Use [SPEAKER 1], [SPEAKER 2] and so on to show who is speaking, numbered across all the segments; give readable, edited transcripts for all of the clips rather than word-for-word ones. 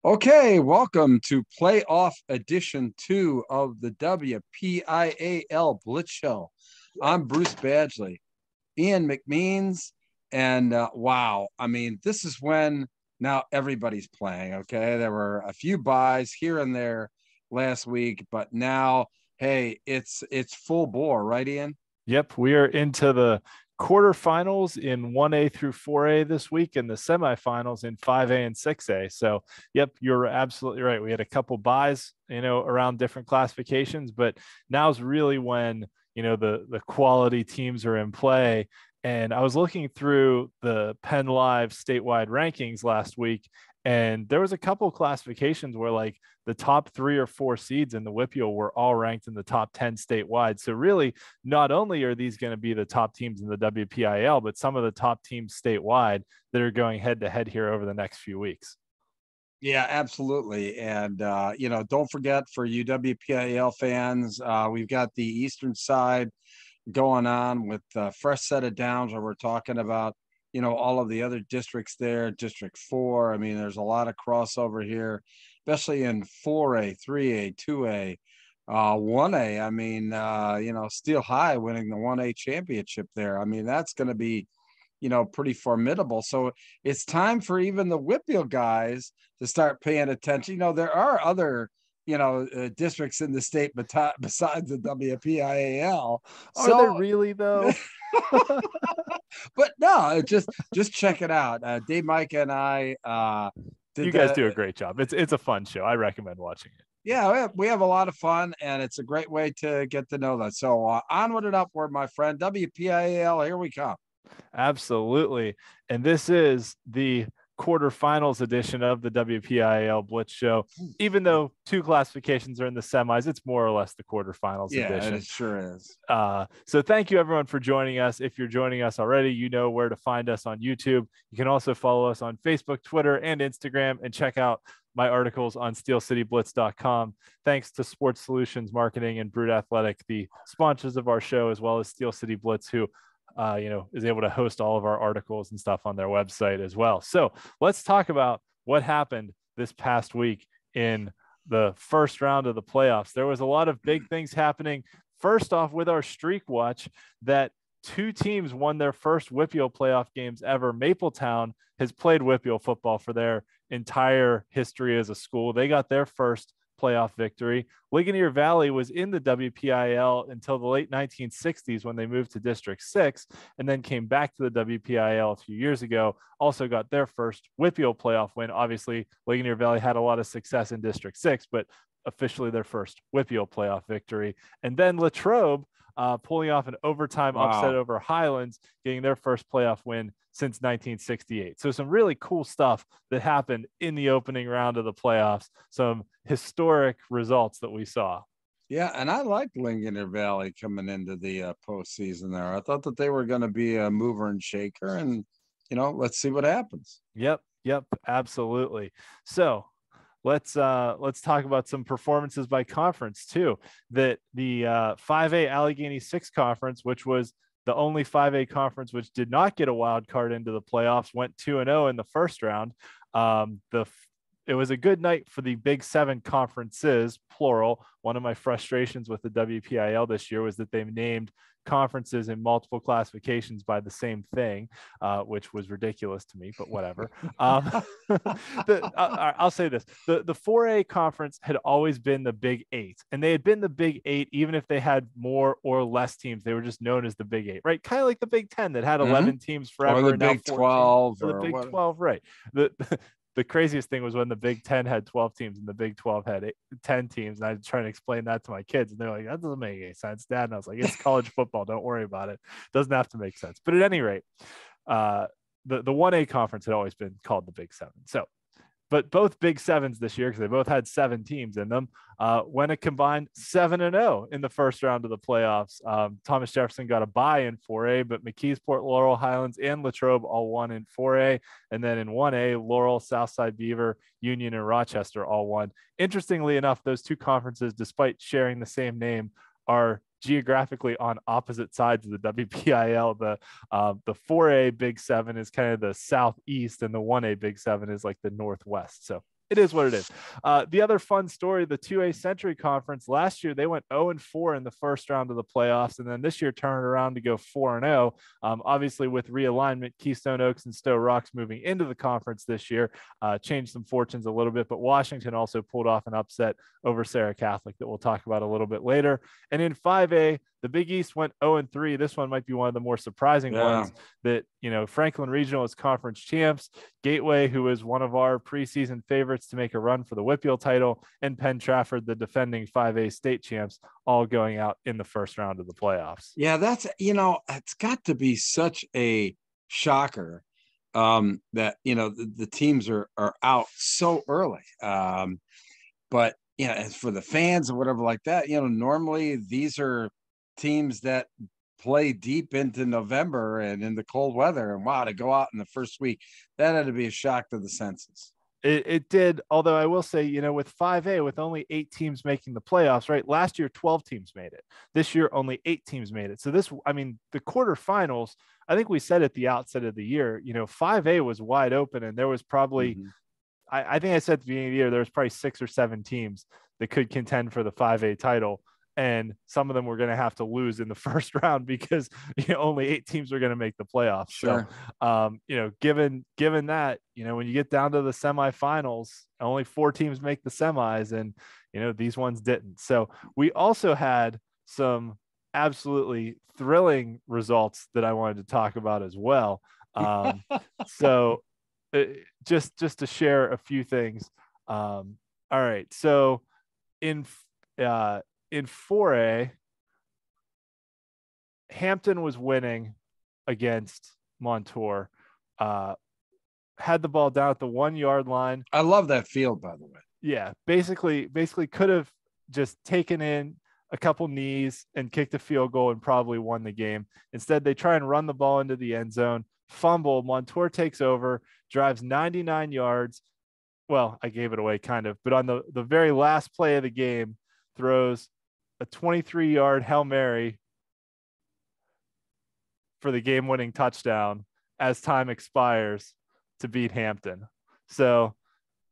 [SPEAKER 1] Okay, welcome to playoff edition 2 of the WPIAL Blitz Show. I'm Bruce Badgley, Ian McMeans, and wow, I mean, this is when now everybody's playing. Okay, there were a few buys here and there last week, but now, hey, it's full bore, right, Ian?
[SPEAKER 2] Yep, we are into the quarterfinals in 1A through 4A this week and the semifinals in 5A and 6A. So, yep, you're absolutely right. We had a couple buys, around different classifications, but now's really when, the quality teams are in play. And I was looking through the Penn Live statewide rankings last week, and there was a couple classifications where like the top 3 or 4 seeds in the WPIAL were all ranked in the top 10 statewide. So really, not only are these going to be the top teams in the WPIAL, but some of the top teams statewide that are going head to head here over the next few weeks.
[SPEAKER 1] Yeah, absolutely. And, don't forget for you WPIAL fans, we've got the Eastern side going on with a fresh set of downs where we're talking about, all of the other districts there, District 4. I mean, there's a lot of crossover here, especially in 4A, 3A, 2A, 1A. I mean, Steel High winning the 1A championship there. I mean, that's going to be, pretty formidable. So it's time for even the WPIAL guys to start paying attention. There are other districts in the state besides the WPIAL.
[SPEAKER 2] Are there
[SPEAKER 1] So,
[SPEAKER 2] really though?
[SPEAKER 1] but no, just check it out. Dave, Mike, and I
[SPEAKER 2] You
[SPEAKER 1] did
[SPEAKER 2] guys
[SPEAKER 1] the.
[SPEAKER 2] do a great job. It's a fun show. I recommend watching it.
[SPEAKER 1] Yeah, we have a lot of fun, and it's a great way to get to know that. So onward and upward, my friend. WPIAL, here we come.
[SPEAKER 2] Absolutely. And this is the quarterfinals edition of the WPIAL Blitz Show. Even though 2 classifications are in the semis, it's more or less the quarterfinals
[SPEAKER 1] Yeah,
[SPEAKER 2] edition.
[SPEAKER 1] it sure is.
[SPEAKER 2] So thank you everyone for joining us. If you're joining us already, you know where to find us on YouTube. You can also follow us on Facebook, Twitter, and Instagram, and check out my articles on steelcityblitz.com. Thanks to Sports Solutions Marketing and Brood Athletic, the sponsors of our show, as well as Steel City Blitz, who is able to host all of our articles and stuff on their website as well. So let's talk about what happened this past week in the first round of the playoffs. There was a lot of big things happening. First off, with our streak watch, that 2 teams won their first WPIAL playoff games ever. Mapletown has played WPIAL football for their entire history as a school. They got their first playoff victory. Ligonier Valley was in the WPIAL until the late 1960s when they moved to District 6 and then came back to the WPIAL a few years ago. Also got their first WPIAL playoff win. Obviously, Ligonier Valley had a lot of success in District 6, but officially their first WPIAL playoff victory. And then Latrobe pulling off an overtime upset over Highlands, getting their first playoff win since 1968. So some really cool stuff that happened in the opening round of the playoffs, some historic results that we saw.
[SPEAKER 1] Yeah, and I liked Ligonier Valley coming into the postseason there. I thought that they were going to be a mover and shaker, and let's see what happens.
[SPEAKER 2] Yep, absolutely. So let's talk about some performances by conference too. That the 5A Allegheny 6 conference, which was the only 5A conference which did not get a wild card into the playoffs, went 2-0 in the first round. It was a good night for the Big 7 conferences, plural. One of my frustrations with the WPIAL this year was that they named conferences in multiple classifications by the same thing, which was ridiculous to me, but whatever. I'll say this. The 4A conference had always been the Big 8, and they had been the Big 8 even if they had more or less teams. They were just known as the Big 8, right? Kind of like the Big 10 that had 11 teams forever.
[SPEAKER 1] Or the
[SPEAKER 2] and now
[SPEAKER 1] Big 12
[SPEAKER 2] or the
[SPEAKER 1] or
[SPEAKER 2] Big
[SPEAKER 1] what?
[SPEAKER 2] 12, right. The craziest thing was when the Big 10 had 12 teams and the Big 12 had 10 teams. And I was trying to explain that to my kids, and they're like, that doesn't make any sense, Dad. And I was like, it's college football. Don't worry about it. Doesn't have to make sense. But at any rate, the 1A conference had always been called the Big 7. So, but both Big 7s this year, because they both had 7 teams in them, went a combined 7-0 in the first round of the playoffs. Thomas Jefferson got a bye in 4A, but McKeesport, Laurel, Highlands, and Latrobe all won in 4A. And then in 1A, Laurel, Southside Beaver, Union, and Rochester all won. Interestingly enough, those 2 conferences, despite sharing the same name, are geographically on opposite sides of the WPIAL. The 4A Big 7 is kind of the southeast, and the 1A Big 7 is like the northwest. So It is what it is. The other fun story, the 2A Century Conference last year, they went 0-4 in the first round of the playoffs. And then this year turned around to go 4-0. Obviously with realignment, Keystone Oaks and Stowe Rocks moving into the conference this year, changed some fortunes a little bit, but Washington also pulled off an upset over Sarah Catholic that we'll talk about a little bit later. And in 5A, the Big East went 0-3. This one might be one of the more surprising ones that, Franklin Regional is conference champs, Gateway, who is one of our preseason favorites to make a run for the WPIAL title, and Penn Trafford, the defending 5A state champs, all going out in the first round of the playoffs.
[SPEAKER 1] Yeah, that's, it's got to be such a shocker that, the teams are out so early. But, as for the fans or whatever like that, normally these are teams that play deep into November and in the cold weather, and wow, to go out in the first week, that had to be a shock to the senses.
[SPEAKER 2] It did, although I will say, with 5A, with only 8 teams making the playoffs, right? Last year, 12 teams made it. This year, only 8 teams made it. So the quarterfinals, I think we said at the outset of the year, 5A was wide open, and there was probably, I think I said at the beginning of the year, there was probably 6 or 7 teams that could contend for the 5A title. And some of them were going to have to lose in the first round because only 8 teams are going to make the playoffs.
[SPEAKER 1] Sure.
[SPEAKER 2] So, given that, when you get down to the semifinals, only 4 teams make the semis, and these ones didn't. So we also had some absolutely thrilling results that I wanted to talk about as well. So just to share a few things. All right. So in 4A, Hampton was winning against Montour, had the ball down at the 1 yard line.
[SPEAKER 1] I love that field, by the way.
[SPEAKER 2] Yeah, basically could have just taken in a couple knees and kicked a field goal and probably won the game. Instead, they try and run the ball into the end zone, fumble. Montour takes over, drives 99 yards. Well, I gave it away kind of, but on the very last play of the game, throws a 23-yard Hail Mary for the game-winning touchdown as time expires to beat Hampton. So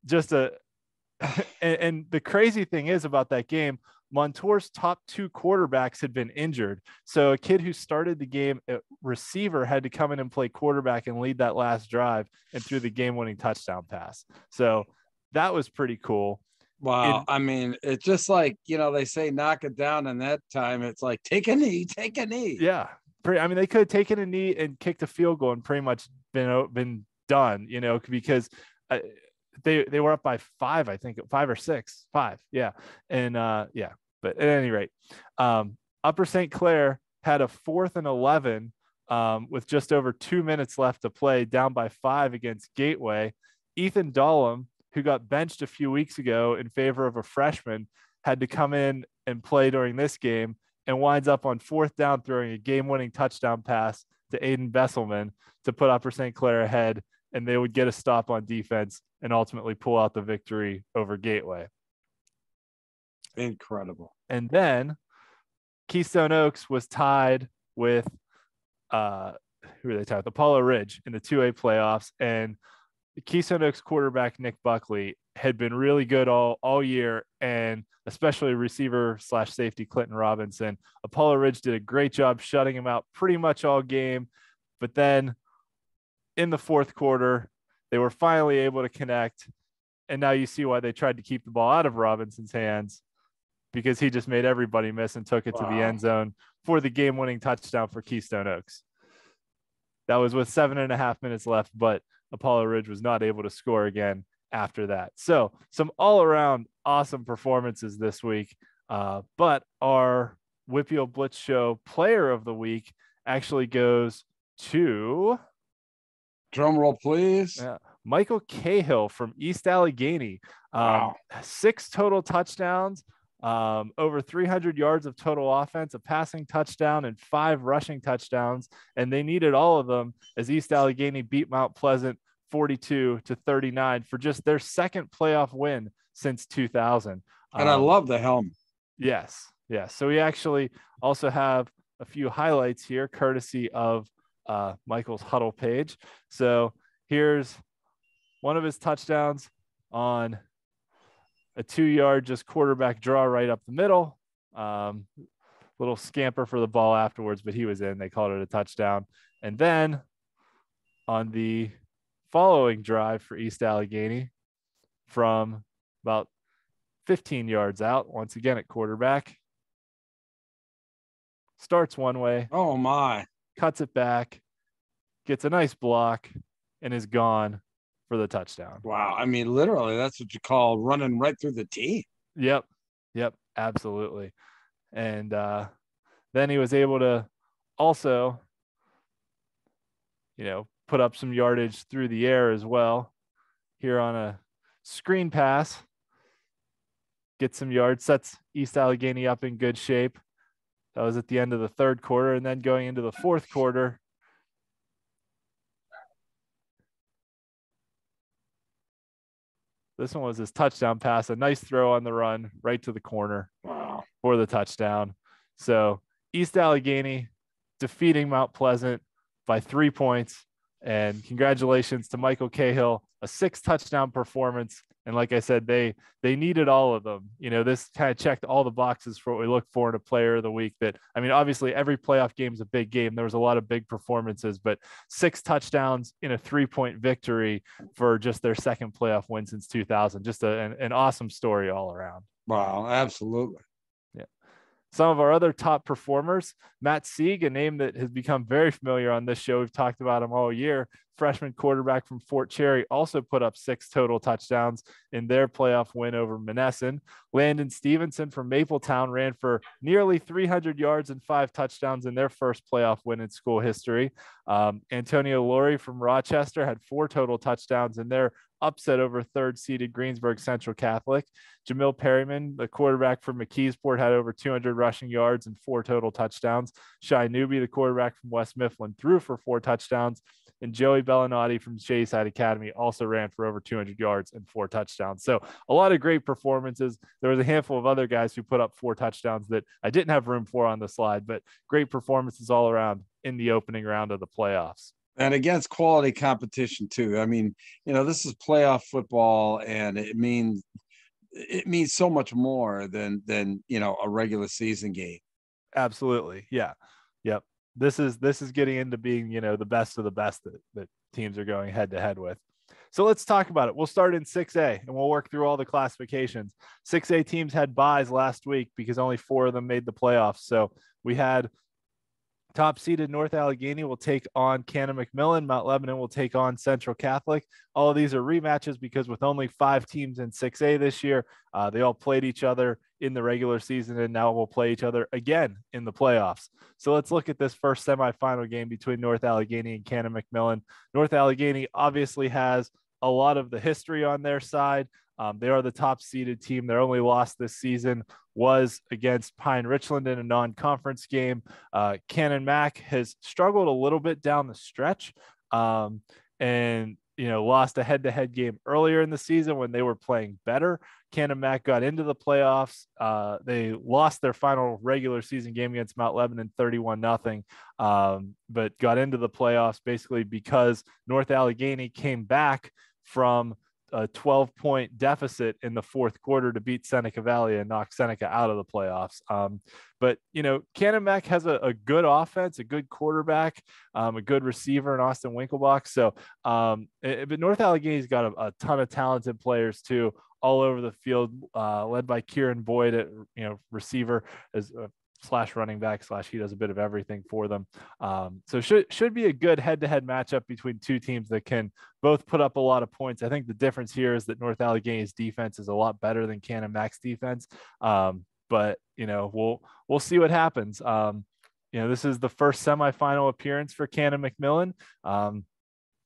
[SPEAKER 2] just and the crazy thing is about that game, Montour's top 2 quarterbacks had been injured. So a kid who started the game at receiver had to come in and play quarterback and lead that last drive and threw the game-winning touchdown pass. So that was pretty cool.
[SPEAKER 1] Wow. I mean, it's just like, they say knock it down, and that time it's like, take a knee.
[SPEAKER 2] Yeah. They could have taken a knee and kicked a field goal and pretty much been done, because they were up by 5, I think 5 or 6, 5. Yeah. And but at any rate, Upper St. Clair had a 4th and 11 with just over 2 minutes left to play, down by 5 against Gateway. Ethan Dahlem, who got benched a few weeks ago in favor of a freshman, had to come in and play during this game, and winds up on 4th down throwing a game-winning touchdown pass to Aiden Besselman to put Upper St. Clair ahead, and they would get a stop on defense and ultimately pull out the victory over Gateway.
[SPEAKER 1] Incredible.
[SPEAKER 2] And then Keystone Oaks was tied with who are they tied with? Apollo Ridge in the 2A playoffs, and Keystone Oaks quarterback Nick Buckley had been really good all year, and especially receiver / safety Clinton Robinson. Apollo Ridge did a great job shutting him out pretty much all game, but then in the 4th quarter, they were finally able to connect, and now you see why they tried to keep the ball out of Robinson's hands, because he just made everybody miss and took it to the end zone for the game-winning touchdown for Keystone Oaks. That was with 7.5 minutes left, but Apollo Ridge was not able to score again after that. So some all-around awesome performances this week. But our WPIAL Blitz Show Player of the Week actually goes to...
[SPEAKER 1] Drum roll, please.
[SPEAKER 2] Michael Cahill from East Allegheny.
[SPEAKER 1] Wow.
[SPEAKER 2] 6 total touchdowns, over 300 yards of total offense, a passing touchdown, and 5 rushing touchdowns. And they needed all of them as East Allegheny beat Mount Pleasant 42-39 for just their 2nd playoff win since 2000.
[SPEAKER 1] And I love the helmet.
[SPEAKER 2] Yes. So we actually also have a few highlights here, courtesy of Michael's huddle page. So here's one of his touchdowns on a 2-yard just quarterback draw right up the middle. Little scamper for the ball afterwards, but he was in. They called it a touchdown. And then on the following drive for East Allegheny, from about 15 yards out, once again at quarterback, starts one way.
[SPEAKER 1] Oh my.
[SPEAKER 2] Cuts it back, gets a nice block, and is gone for the touchdown.
[SPEAKER 1] Wow. I mean, literally, that's what you call running right through the tee.
[SPEAKER 2] Yep, absolutely. And then he was able to also, put up some yardage through the air as well. Here on a screen pass, get some yards, sets East Allegheny up in good shape. That was at the end of the third quarter. And then going into the fourth quarter, this one was his touchdown pass, a nice throw on the run right to the corner for the touchdown. So East Allegheny defeating Mount Pleasant by 3 points. And congratulations to Michael Cahill, a 6-touchdown performance. And like I said, they needed all of them. This kind of checked all the boxes for what we look for in a player of the week. Obviously every playoff game is a big game. There was a lot of big performances, but 6 touchdowns in a 3-point victory for just their second playoff win since 2000. Just an awesome story all around.
[SPEAKER 1] Wow, absolutely.
[SPEAKER 2] Yeah. Some of our other top performers, Matt Sieg, a name that has become very familiar on this show. We've talked about him all year. Freshman quarterback from Fort Cherry, also put up 6 total touchdowns in their playoff win over Monessen. Landon Stevenson from Mapletown ran for nearly 300 yards and 5 touchdowns in their first playoff win in school history. Antonio Laurie from Rochester had 4 total touchdowns in their upset over third-seeded Greensburg Central Catholic. Jamil Perryman, the quarterback from McKeesport, had over 200 rushing yards and 4 total touchdowns. Shai Newby, the quarterback from West Mifflin, threw for 4 touchdowns. And Joey Bellinati from Shadyside Academy also ran for over 200 yards and 4 touchdowns. So a lot of great performances. There was a handful of other guys who put up 4 touchdowns that I didn't have room for on the slide, but great performances all around in the opening round of the playoffs.
[SPEAKER 1] And against quality competition too. I mean, this is playoff football, and it means so much more than a regular season game.
[SPEAKER 2] Absolutely. Yeah. Yep. This is getting into being, the best of the best that teams are going head to head with. So let's talk about it. We'll start in 6A and we'll work through all the classifications. 6A teams had byes last week because only 4 of them made the playoffs. So we had top seeded North Allegheny will take on Cannon McMillan. Mount Lebanon will take on Central Catholic. All of these are rematches because with only 5 teams in 6A this year, they all played each other in the regular season, and now we'll play each other again in the playoffs. So let's look at this first semifinal game between North Allegheny and Cannon McMillan. North Allegheny obviously has a lot of the history on their side. They are the top seeded team. Their only loss this season was against Pine Richland in a non-conference game. Cannon Mac has struggled a little bit down the stretch, and lost a head-to-head game earlier in the season when they were playing better. Cannon Mac got into the playoffs. They lost their final regular season game against Mount Lebanon 31-0, but got into the playoffs basically because North Allegheny came back from a 12-point deficit in the fourth quarter to beat Seneca Valley and knock Seneca out of the playoffs. But Cannon Mac has a good offense, a good quarterback, a good receiver in Austin Winklebach. So, but North Allegheny's got a ton of talented players too, all over the field, led by Kieran Boyd at receiver as slash running back slash he does a bit of everything for them. So should be a good head-to-head matchup between 2 teams that can both put up a lot of points. I think the difference here is that North Allegheny's defense is a lot better than Cannon Mac's defense. But we'll see what happens. This is the first semifinal appearance for Cannon McMillan.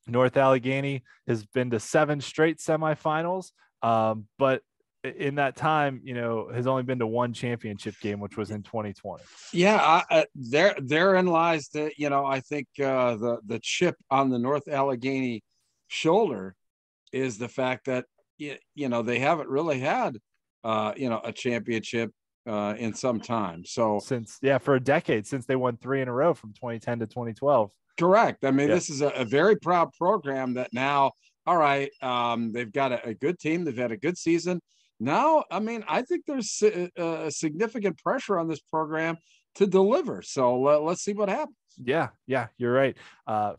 [SPEAKER 2] North Allegheny has been to 7 straight semifinals, but in that time, has only been to 1 championship game, which was in 2020.
[SPEAKER 1] Yeah, therein lies I think the chip on the North Allegheny shoulder is the fact that they haven't really had a championship in some time. So
[SPEAKER 2] for a decade, since they won 3 in a row from 2010 to 2012.
[SPEAKER 1] Correct. I mean, This is a very proud program that now, all right, they've got a good team. They've had a good season. now, I mean, I think there's significant pressure on this program to deliver. So let's see what happens.
[SPEAKER 2] Yeah, you're right.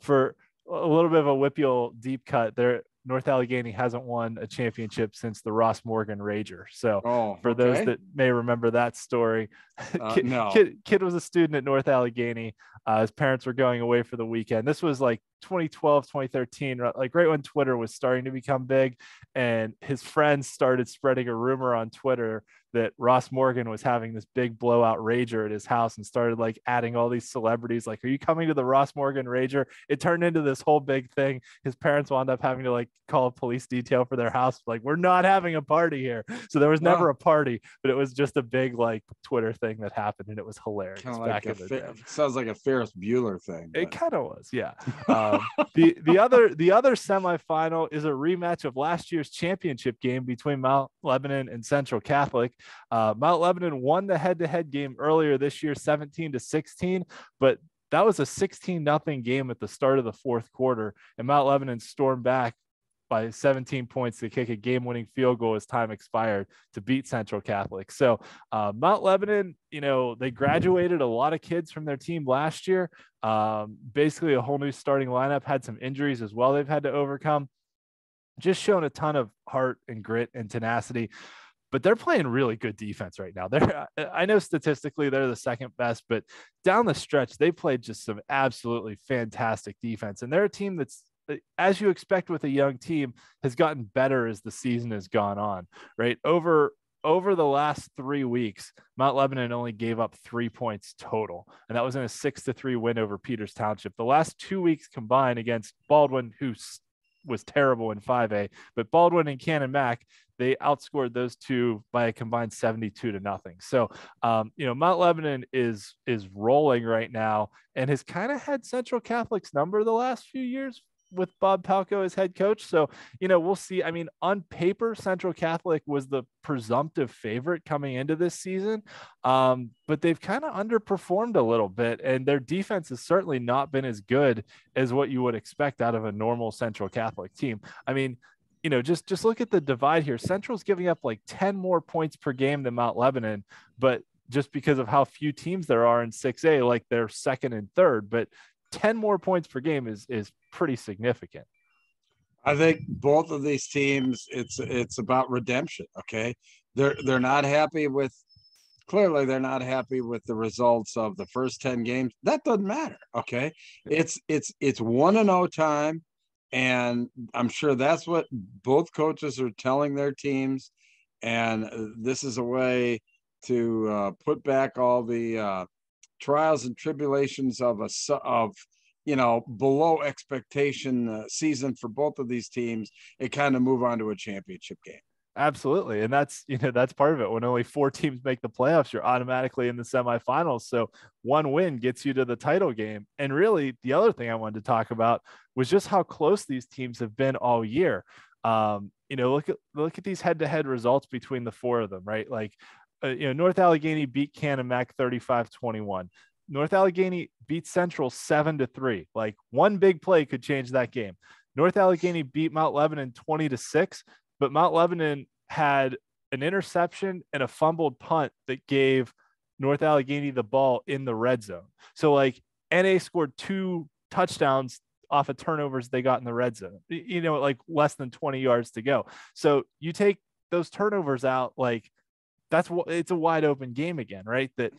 [SPEAKER 2] For a little bit of a WPIAL deep cut there, North Allegheny hasn't won a championship since the Ross Morgan Rager. So for those that may remember that story, kid was a student at North Allegheny. His parents were going away for the weekend. This was like 2012, 2013, like right when Twitter was starting to become big. And his friends started spreading a rumor on Twitter that Ross Morgan was having this big blowout rager at his house, and started like adding all these celebrities. Like, are you coming to the Ross Morgan rager? It turned into this whole big thing. His parents wound up having to like call a police detail for their house. Like, we're not having a party here. So there was never a party, but it was just a big like Twitter thing that happened, and it was hilarious. Back in the day.
[SPEAKER 1] Sounds like a Ferris Bueller thing.
[SPEAKER 2] But it kind of was, yeah. The other semifinal is a rematch of last year's championship game between Mount Lebanon and Central Catholic. Mount Lebanon won the head-to-head game earlier this year, 17-16, but that was a 16-0 game at the start of the fourth quarter, and Mount Lebanon stormed back by 17 points to kick a game-winning field goal as time expired to beat Central Catholic. So Mount Lebanon, they graduated a lot of kids from their team last year. Basically a whole new starting lineup, had some injuries as well they've had to overcome. Just shown a ton of heart and grit and tenacity. But they're playing really good defense right now. I know statistically they're the second best, but down the stretch, they played just some absolutely fantastic defense. And they're a team that's, as you expect with a young team, has gotten better as the season has gone on, right? Over the last 3 weeks, Mount Lebanon only gave up 3 points total, and that was in a 6-3 win over Peters Township. The last 2 weeks combined against Baldwin, who was terrible in 5A, but Baldwin and Cannon Mac, they outscored those two by a combined 72-0. So, Mount Lebanon is rolling right now and has kind of had Central Catholic's number the last few years with Bob Palco as head coach. So, we'll see. I mean, on paper, Central Catholic was the presumptive favorite coming into this season, but they've kind of underperformed a little bit, and their defense has certainly not been as good as what you would expect out of a normal Central Catholic team. I mean, just look at the divide here. Central's giving up like 10 more points per game than Mount Lebanon, but just because of how few teams there are in 6A, like they're second and third, but 10 more points per game is pretty significant.
[SPEAKER 1] I think both of these teams, it's about redemption. Okay. They're not happy with, clearly they're not happy with the results of the first 10 games. That doesn't matter. Okay. It's 1-0 time. And I'm sure that's what both coaches are telling their teams. And this is a way to put back all the trials and tribulations of below expectation season for both of these teams, and kind of move on to a championship game.
[SPEAKER 2] Absolutely. And that's part of it. When only 4 teams make the playoffs, you're automatically in the semifinals. So one win gets you to the title game. And really the other thing I wanted to talk about was just how close these teams have been all year. Look at these head-to-head results between the 4 of them, right? Like, North Allegheny beat Cannon Mac 35-21. North Allegheny beat Central 7-3. Like, one big play could change that game. North Allegheny beat Mount Lebanon 20-6, but Mount Lebanon had an interception and a fumbled punt that gave North Allegheny the ball in the red zone. So like, NA scored 2 touchdowns off of turnovers they got in the red zone, like less than 20 yards to go. So you take those turnovers out, like it's a wide open game again, right? That,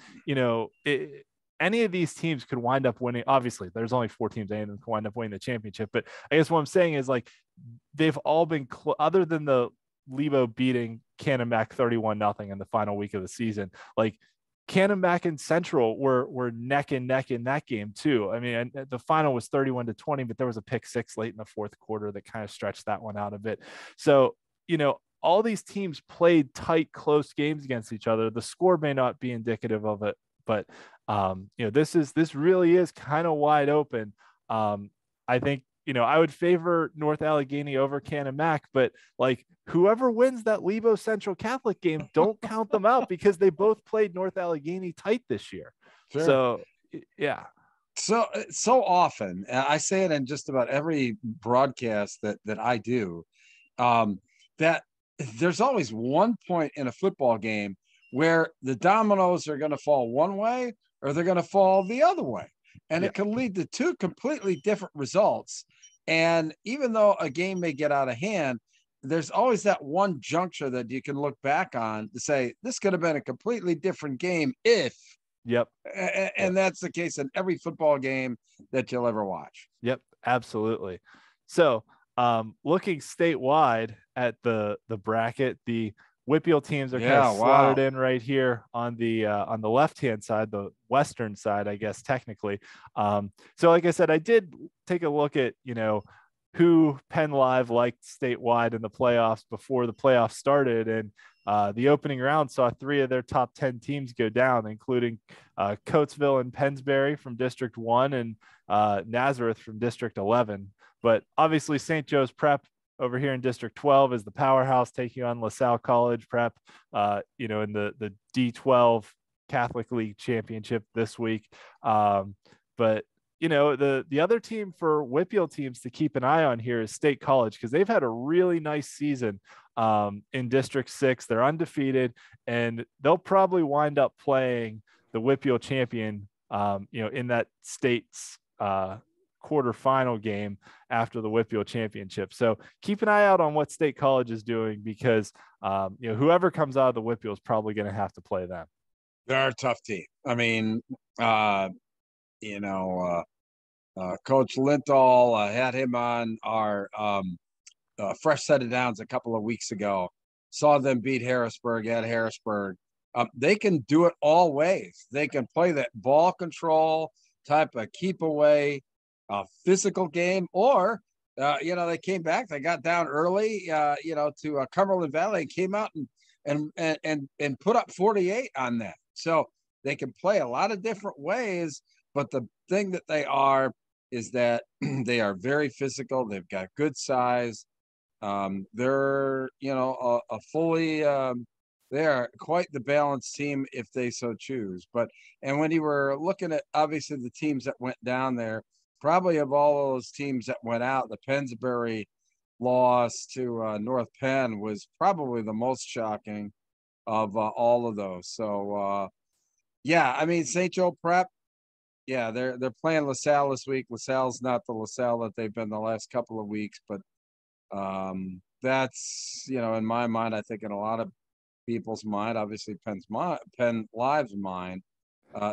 [SPEAKER 2] any of these teams could wind up winning. Obviously there's only 4 teams, any of them can wind up winning the championship, but I guess what I'm saying is, like, they've all been other than the Lebo beating Cannon Mac 31-0 in the final week of the season. Like, Cannon Mac and Central were neck and neck in that game too. I mean, the final was 31-20, but there was a pick 6 late in the fourth quarter that kind of stretched that one out a bit. So, all these teams played tight, close games against each other. The score may not be indicative of it, but this really is kind of wide open. I think, I would favor North Allegheny over Cannon Mac, but like, whoever wins that Lebo Central Catholic game, don't count them out, because they both played North Allegheny tight this year. Sure. So, yeah.
[SPEAKER 1] So often, I say it in just about every broadcast that I do, that there's always one point in a football game where the dominoes are going to fall one way or they're going to fall the other way. And
[SPEAKER 2] Yeah.
[SPEAKER 1] it can lead to two completely different results. And even though a game may get out of hand, there's always that one juncture that you can look back on to say, this could have been a completely different game if.
[SPEAKER 2] Yep.
[SPEAKER 1] And that's the case in every football game that you'll ever watch.
[SPEAKER 2] Yep, absolutely. So looking statewide at the bracket, the WPIAL teams are kind of slotted in right here on the left-hand side, the western side, I guess, technically. So like I said, I did take a look at, who Penn Live liked statewide in the playoffs before the playoffs started. And the opening round saw 3 of their top 10 teams go down, including Coatesville and Pennsbury from District 1 and Nazareth from District 11. But obviously St. Joe's Prep over here in District 12 is the powerhouse, taking on LaSalle College Prep, in the D12 Catholic League Championship this week. But the other team for WPIAL teams to keep an eye on here is State College, because they've had a really nice season in District 6. They're undefeated, and they'll probably wind up playing the WPIAL champion, in that state's quarterfinal game after the WPIAL championship. So keep an eye out on what State College is doing, because whoever comes out of the WPIAL is probably going to have to play them.
[SPEAKER 1] They're a tough team. I mean, Coach Lindahl had him on our fresh set of downs a couple of weeks ago. Saw them beat Harrisburg at Harrisburg. They can do it all ways. They can play that ball control type of keep away physical game, or they came back. They got down early, to Cumberland Valley, and came out and put up 48 on that. So they can play a lot of different ways. But the thing that they are is that they are very physical. They've got good size. They're, a fully, they are quite the balanced team if they so choose. And when you were looking at, obviously, the teams that went down there, probably of all those teams that went out, the Pennsbury loss to North Penn was probably the most shocking of all of those. So, St. Joe Prep, yeah, they're playing LaSalle this week. LaSalle's not the LaSalle that they've been the last couple of weeks, but that's, in my mind, I think in a lot of people's mind, obviously Penn Live's mind,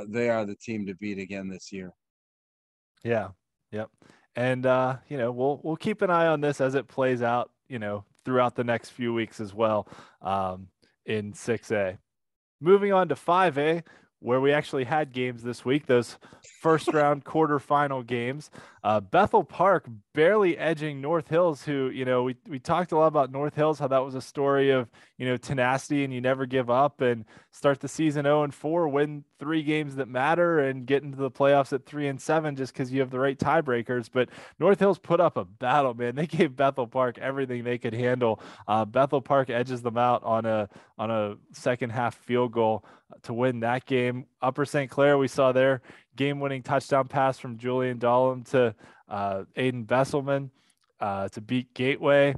[SPEAKER 1] they are the team to beat again this year.
[SPEAKER 2] Yeah. Yep. And we'll keep an eye on this as it plays out, throughout the next few weeks as well, in 6A. Moving on to 5A, where we actually had games this week, those first round quarterfinal games. Bethel Park barely edging North Hills, who, we talked a lot about North Hills, how that was a story of, tenacity and you never give up, and start the season 0-4, win 3 games that matter, and get into the playoffs at 3-7 just because you have the right tiebreakers. But North Hills put up a battle, man. They gave Bethel Park everything they could handle. Bethel Park edges them out on a second half field goal to win that game. Upper St. Clair, we saw their game-winning touchdown pass from Julian Dahlem to Aiden Besselman to beat Gateway.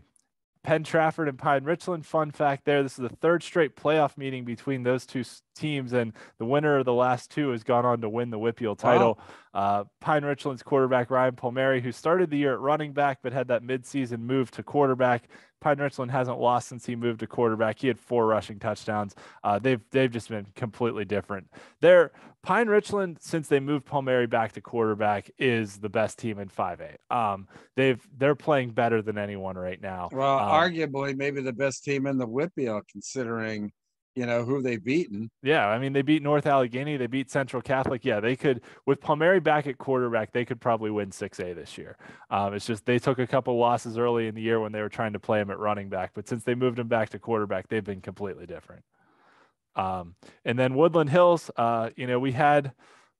[SPEAKER 2] Penn Trafford and Pine Richland, fun fact there, this is the 3rd straight playoff meeting between those two teams, and the winner of the last 2 has gone on to win the WPIAL title. Wow. Pine Richland's quarterback Ryan Palmieri, who started the year at running back but had that midseason move to quarterback. Pine Richland hasn't lost since he moved to quarterback. He had 4 rushing touchdowns. They've just been completely different. Pine Richland, since they moved Palmieri back to quarterback, is the best team in 5A. They're playing better than anyone right now.
[SPEAKER 1] Well, arguably maybe the best team in the WPIAL, considering who they've beaten.
[SPEAKER 2] Yeah, I mean, they beat North Allegheny, they beat Central Catholic. Yeah, they could, with Palmieri back at quarterback, they could probably win 6A this year. It's just they took a couple losses early in the year when they were trying to play him at running back, but since they moved him back to quarterback, they've been completely different. And then Woodland Hills, we had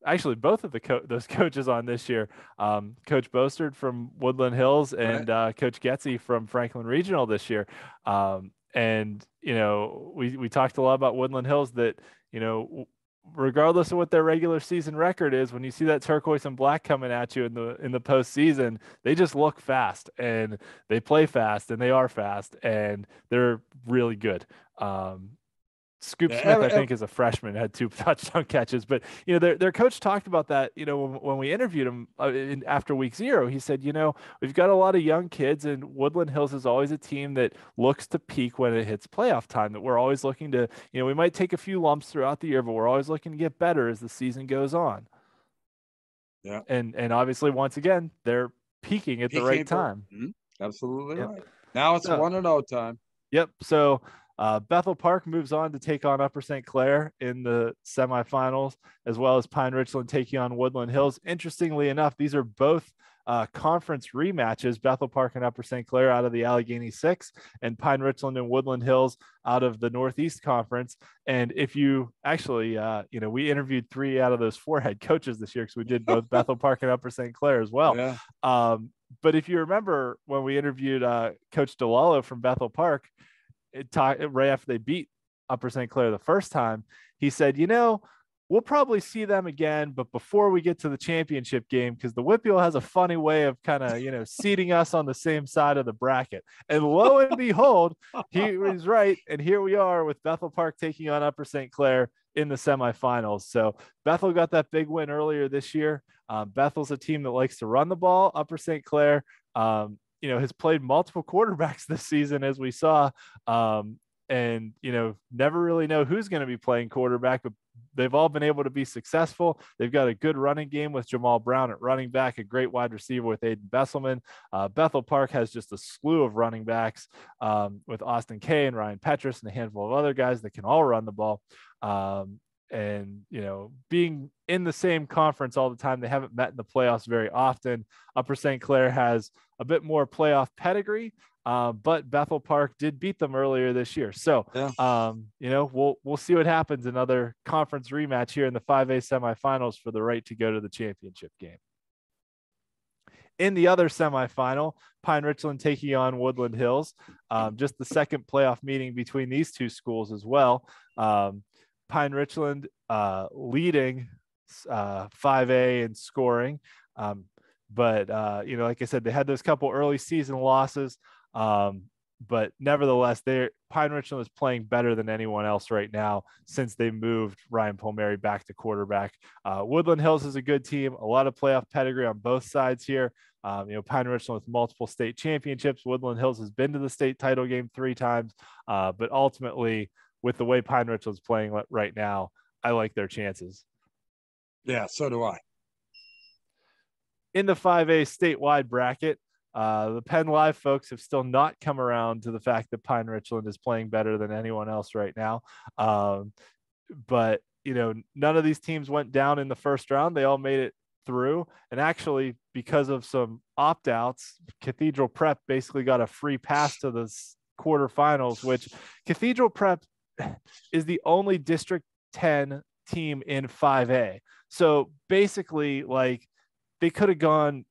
[SPEAKER 2] actually both of those coaches on this year, Coach Boastard from Woodland Hills and Coach Getzy from Franklin Regional this year. And, we talked a lot about Woodland Hills, that, regardless of what their regular season record is, when you see that turquoise and black coming at you in the postseason, they just look fast and they play fast and they are fast and they're really good. Scoop Smith, I think, is a freshman, had 2 touchdown catches, but their coach talked about that. When we interviewed him after week 0, he said, we've got a lot of young kids, and Woodland Hills is always a team that looks to peak when it hits playoff time. That we're always looking to, we might take a few lumps throughout the year, but we're always looking to get better as the season goes on.
[SPEAKER 1] Yeah,
[SPEAKER 2] and obviously, once again, they're peaking at the right time.
[SPEAKER 1] Absolutely right. Now it's 1-0 time.
[SPEAKER 2] Yep. So Bethel Park moves on to take on Upper St. Clair in the semifinals, as well as Pine Richland taking on Woodland Hills. Interestingly enough, these are both conference rematches. Bethel Park and Upper St. Clair out of the Allegheny 6, and Pine Richland and Woodland Hills out of the Northeast Conference. And if you actually, we interviewed 3 out of those 4 head coaches this year, because we did both Bethel Park and Upper St. Clair as well.
[SPEAKER 1] Yeah.
[SPEAKER 2] But if you remember when we interviewed Coach DeLallo from Bethel Park, right after they beat Upper St. Clair the first time, he said, we'll probably see them again, but before we get to the championship game, because the WPIAL has a funny way of kind of, seating us on the same side of the bracket. And lo and behold, he was right. And here we are with Bethel Park taking on Upper St. Clair in the semifinals. So Bethel got that big win earlier this year. Bethel's a team that likes to run the ball. Upper St. Clair, has played multiple quarterbacks this season, as we saw, and never really know who's going to be playing quarterback, but they've all been able to be successful. They've got a good running game with Jamal Brown at running back, a great wide receiver with Aiden Besselman. Bethel Park has just a slew of running backs with Austin Kay and Ryan Petrus and a handful of other guys that can all run the ball. And, being in the same conference all the time, they haven't met in the playoffs very often. Upper St. Clair has a bit more playoff pedigree, but Bethel Park did beat them earlier this year. So, we'll see what happens. Another conference rematch here in the 5A semifinals for the right to go to the championship game. In the other semifinal, Pine Richland taking on Woodland Hills, just the second playoff meeting between these 2 schools as well. Pine Richland leading 5A in scoring. But like I said, they had those couple early season losses. But nevertheless, Pine Richland is playing better than anyone else right now since they moved Ryan Palmieri back to quarterback. Woodland Hills is a good team, a lot of playoff pedigree on both sides here. Pine Richland with multiple state championships. Woodland Hills has been to the state title game 3 times, but ultimately, with the way Pine Richland's playing right now, I like their chances.
[SPEAKER 1] Yeah, so do I.
[SPEAKER 2] In the 5A statewide bracket, the Penn Live folks have still not come around to the fact that Pine Richland is playing better than anyone else right now. But, none of these teams went down in the first round. They all made it through. And actually, because of some opt-outs, Cathedral Prep basically got a free pass to the quarterfinals, which Cathedral Prep is the only District 10 team in 5A. So basically, they could have gone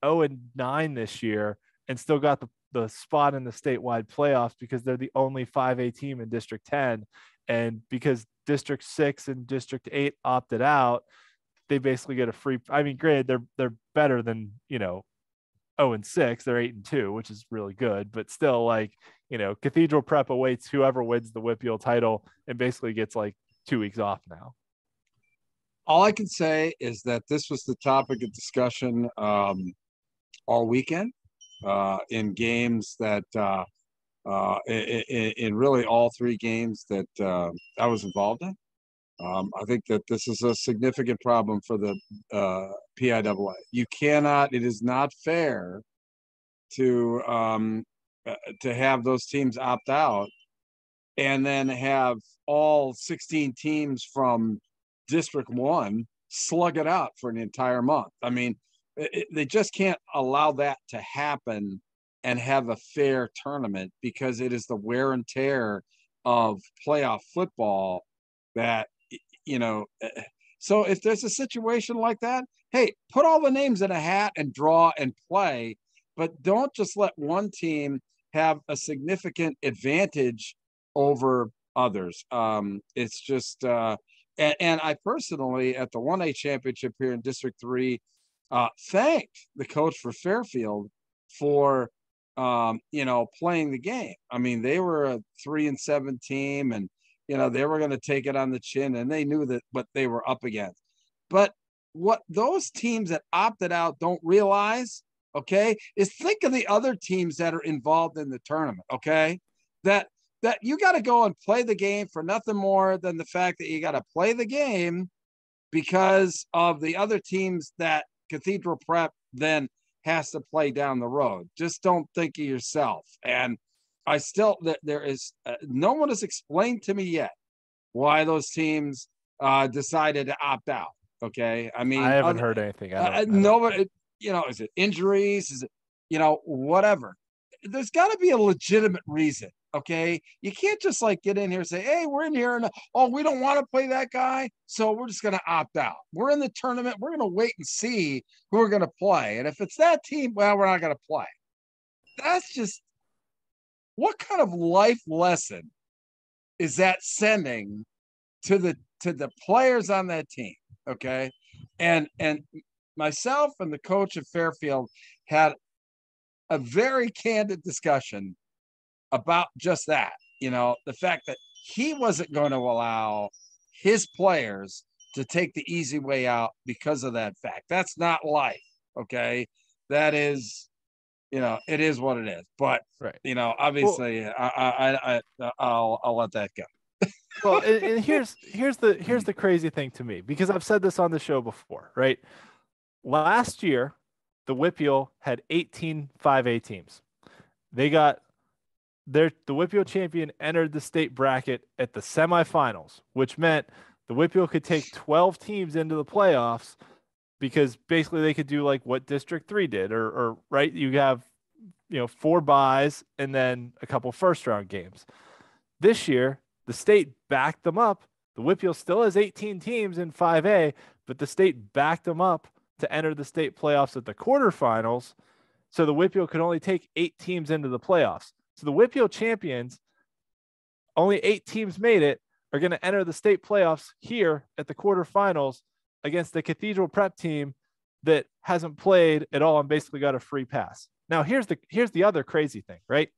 [SPEAKER 2] 0-9 this year and still got the spot in the statewide playoffs, because they're the only 5A team in District 10. And because District 6 and District 8 opted out, they basically get a free. I mean, granted, they're better than 0-6. They're 8-2, which is really good, but still, Cathedral Prep awaits whoever wins the WPIAL title and basically gets 2 weeks off now.
[SPEAKER 1] All I can say is that this was the topic of discussion all weekend in games that in really all 3 games that I was involved in. I think that this is a significant problem for the PIAA. It is not fair to have those teams opt out and then have all 16 teams from District 1 slug it out for an entire month. I mean, they just can't allow that to happen and have a fair tournament, because it is the wear and tear of playoff football that, so if there's a situation like that, hey, put all the names in a hat and draw and play, but don't just let one team have a significant advantage over others. It's just And I personally, at the 1A championship here in District 3, thanked the coach for Fairfield for, playing the game. I mean, they were a 3-7 team, and, they were going to take it on the chin, and they knew that what they were up against. But what those teams that opted out don't realize, okay, is think of the other teams that are involved in the tournament, okay? That you got to go and play the game for nothing more than the fact that you got to play the game because of the other teams that Cathedral Prep then has to play down the road. Just don't think of yourself. And I still, there is, no one has explained to me yet why those teams decided to opt out. Okay. I mean,
[SPEAKER 2] I haven't heard anything.
[SPEAKER 1] Nobody, is it injuries? Is it, whatever. There's got to be a legitimate reason. Okay. You can't just like get in here and say, hey, we're in here and we don't want to play that guy, so we're just going to opt out. We're in the tournament. We're going to wait and see who we're going to play. And if it's that team, well, we're not going to play. That's just, what kind of life lesson is that sending to the players on that team? Okay. And myself and the coach of Fairfield had a very candid discussion about just that, the fact that he wasn't going to allow his players to take the easy way out because of that fact. That's not life. Okay. That is, it is what it is. But,
[SPEAKER 2] right.
[SPEAKER 1] Obviously, I'll let that go.
[SPEAKER 2] Well, and here's the crazy thing to me, because I've said this on the show before, right? Last year, the WPIAL had 18 5A teams. They got the WPIAL champion entered the state bracket at the semifinals, which meant the WPIAL could take 12 teams into the playoffs, because basically they could do like what District 3 did, or right, you have 4 buys and then a couple first round games. This year, the state backed them up. The WPIAL still has 18 teams in 5A, but the state backed them up to enter the state playoffs at the quarterfinals. So the WPIAL could only take 8 teams into the playoffs. So the WPIAL champions, only 8 teams made it, are going to enter the state playoffs here at the quarterfinals against the Cathedral Prep team that hasn't played at all and basically got a free pass. Now, here's the other crazy thing, right?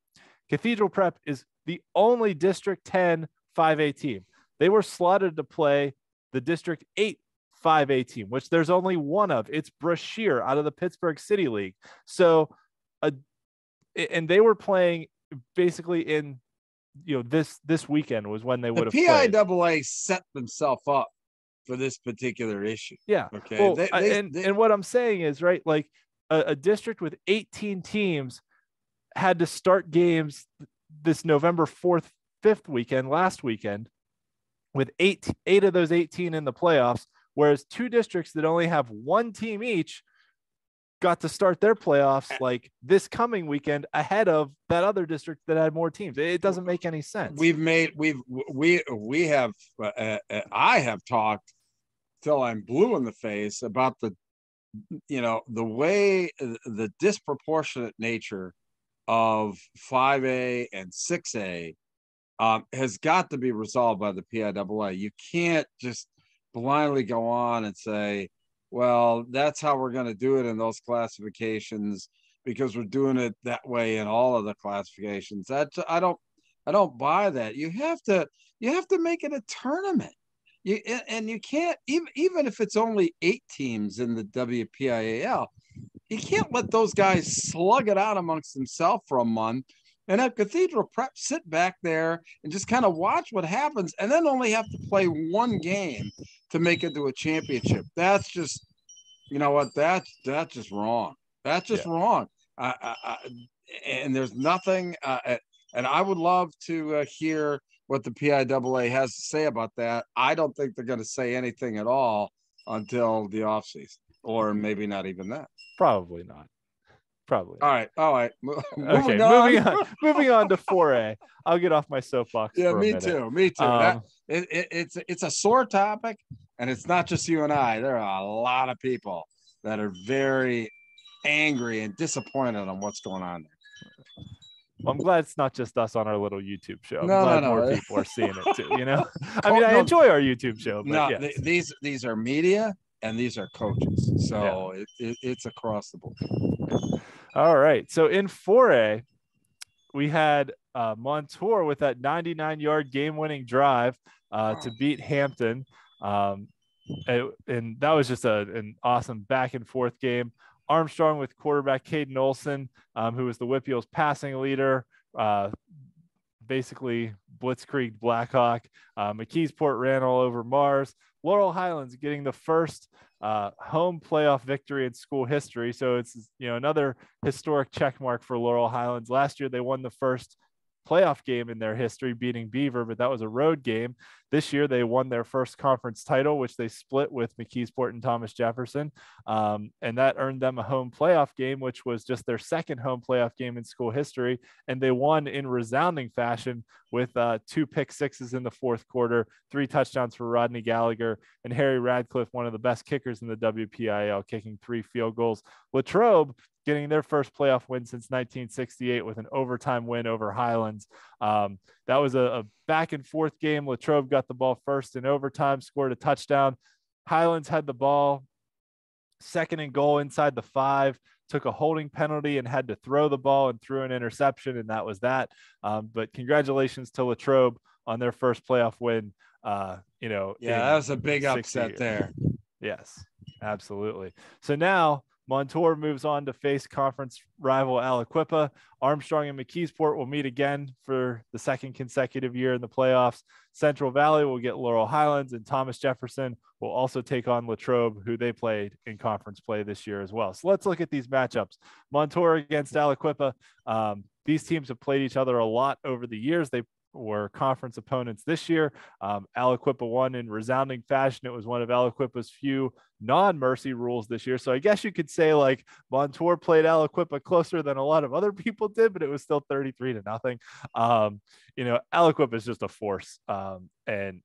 [SPEAKER 2] Cathedral Prep is the only District 10 5A team. They were slotted to play the District 8 5A team, which there's only one of. It's Brashear out of the Pittsburgh City League. So, and they were playing basically in, this weekend was when they would have played.
[SPEAKER 1] The PIAA set themselves up for this particular issue.
[SPEAKER 2] Yeah.
[SPEAKER 1] Okay.
[SPEAKER 2] Well, and what I'm saying is, right, like a district with 18 teams had to start games this November 4th, 5th weekend, last weekend, with eight of those 18 in the playoffs, whereas 2 districts that only have 1 team each got to start their playoffs like this coming weekend ahead of that other district that had more teams. It doesn't make any sense.
[SPEAKER 1] I have talked till I'm blue in the face about the way the disproportionate nature of 5A and 6A has got to be resolved by the PIAA. You can't just blindly go on and say, well, that's how we're going to do it in those classifications because we're doing it that way in all of the classifications. I don't buy that. You have to make it a tournament. And you can't, even if it's only 8 teams in the WPIAL, you can't let those guys slug it out amongst themselves for a month and have Cathedral Prep sit back there and just kind of watch what happens and then only have to play 1 game to make it to a championship. That's just, that's just wrong. That's just wrong. And there's nothing, and I would love to hear what the PIAA has to say about that. I don't think they're going to say anything at all until the offseason, or maybe not even that.
[SPEAKER 2] Probably not. Probably.
[SPEAKER 1] All right.
[SPEAKER 2] Moving on to 4A. I'll get off my soapbox.
[SPEAKER 1] Yeah,
[SPEAKER 2] for a minute.
[SPEAKER 1] Me too. It's a sore topic, and it's not just you and I. There are a lot of people that are very angry and disappointed on what's going on there.
[SPEAKER 2] Well, I'm glad it's not just us on our little YouTube show. I'm
[SPEAKER 1] No,
[SPEAKER 2] glad
[SPEAKER 1] no,
[SPEAKER 2] more
[SPEAKER 1] no.
[SPEAKER 2] people are seeing it too. I mean, I enjoy our YouTube show, but
[SPEAKER 1] No,
[SPEAKER 2] yeah,
[SPEAKER 1] these are media and these are coaches, so it's across the board.
[SPEAKER 2] All right. So in 4A, we had Montour with that 99-yard game-winning drive to beat Hampton. And that was just an awesome back and forth game. Armstrong with quarterback Caden Olson, who was the WPIAL's passing leader, basically blitzkrieg Blackhawk. McKeesport ran all over Mars. Laurel Highlands getting the first home playoff victory in school history. So it's another historic check mark for Laurel Highlands. Last year they won the first playoff game in their history, beating Beaver, but that was a road game. This year they won their first conference title, which they split with McKeesport and Thomas Jefferson, and that earned them a home playoff game, which was just their second home playoff game in school history, and they won in resounding fashion with 2 pick sixes in the fourth quarter, 3 touchdowns for Rodney Gallagher, and Harry Radcliffe, one of the best kickers in the WPIAL, kicking 3 field goals. Latrobe getting their first playoff win since 1968 with an overtime win over Highlands. That was a back and forth game. Latrobe got the ball first in overtime, scored a touchdown. Highlands had the ball, 2nd and goal inside the 5, took a holding penalty and had to throw the ball and threw an interception, and that was that. But congratulations to Latrobe on their first playoff win.
[SPEAKER 1] That was a big upset there.
[SPEAKER 2] Yes, absolutely. So now Montour moves on to face conference rival Aliquippa. Armstrong and McKeesport will meet again for the 2nd consecutive year in the playoffs. Central Valley will get Laurel Highlands, and Thomas Jefferson will also take on Latrobe, who they played in conference play this year as well. So let's look at these matchups. Montour against Aliquippa. These teams have played each other a lot over the years. They were conference opponents this year. Aliquippa won in resounding fashion. It was one of Aliquippa's few non-mercy rules this year. So I guess you could say like Montour played Aliquippa closer than a lot of other people did, but it was still 33-0. Aliquippa is just a force. And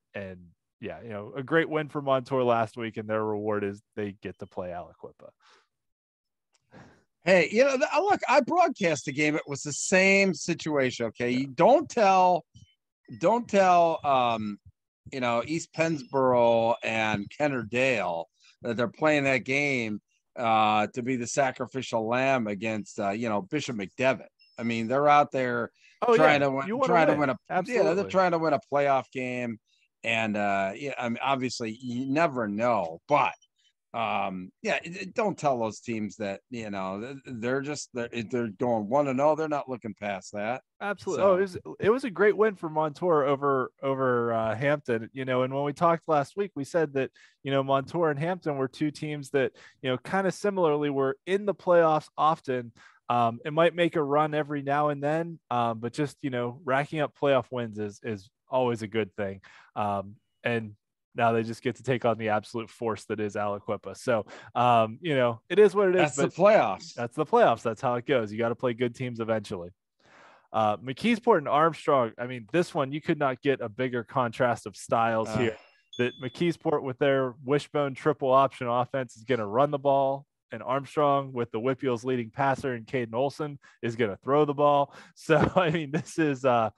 [SPEAKER 2] yeah, a great win for Montour last week, and their reward is they get to play Aliquippa.
[SPEAKER 1] Hey, look, I broadcast the game. It was the same situation. Okay. Yeah. You don't tell, East Pennsboro and Kennerdale that they're playing that game to be the sacrificial lamb against, Bishop McDevitt. I mean, they're out there trying to win a, they're trying to win a playoff game. And, obviously you never know, but don't tell those teams that they're going 1-0. They're not looking past that.
[SPEAKER 2] Absolutely. So. It was a great win for Montour over Hampton. And when we talked last week, we said that Montour and Hampton were 2 teams that kind of similarly were in the playoffs often. It might make a run every now and then, but just racking up playoff wins is always a good thing. And now they just get to take on the absolute force that is Aliquippa. So, it is what it is.
[SPEAKER 1] That's the playoffs.
[SPEAKER 2] That's the playoffs. That's how it goes. You got to play good teams eventually. McKeesport and Armstrong. I mean, this one, you could not get a bigger contrast of styles here. That McKeesport with their wishbone triple option offense is going to run the ball, and Armstrong with the WPIAL's leading passer and Caden Olson is going to throw the ball. So, I mean, this is, 2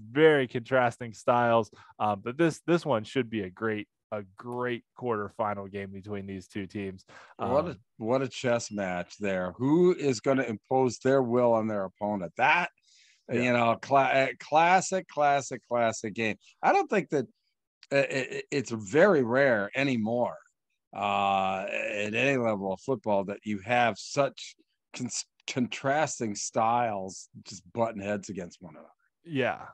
[SPEAKER 2] very contrasting styles. But this one should be a great quarterfinal game between these 2 teams.
[SPEAKER 1] What a chess match there. Who is going to impose their will on their opponent? That, classic game. I don't think that it's very rare anymore. At any level of football that you have such contrasting styles just butting heads against one another.
[SPEAKER 2] Yeah,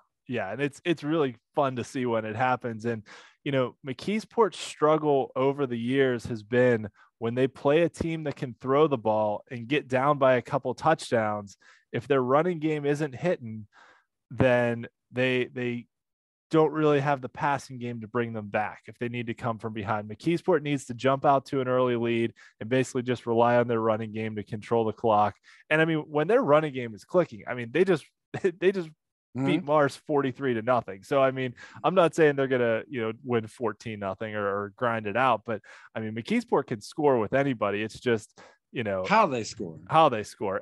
[SPEAKER 2] and it's really fun to see when it happens. And McKeesport's struggle over the years has been when they play a team that can throw the ball and get down by a couple touchdowns. If their running game isn't hitting, then they don't really have the passing game to bring them back if they need to come from behind. McKeesport needs to jump out to an early lead and basically just rely on their running game to control the clock. And I mean, when their running game is clicking, I mean, they just beat Mars 43-0. So, I mean, I'm not saying they're going to, win 14-0 or grind it out, but I mean, McKeesport can score with anybody. It's just,
[SPEAKER 1] how they score.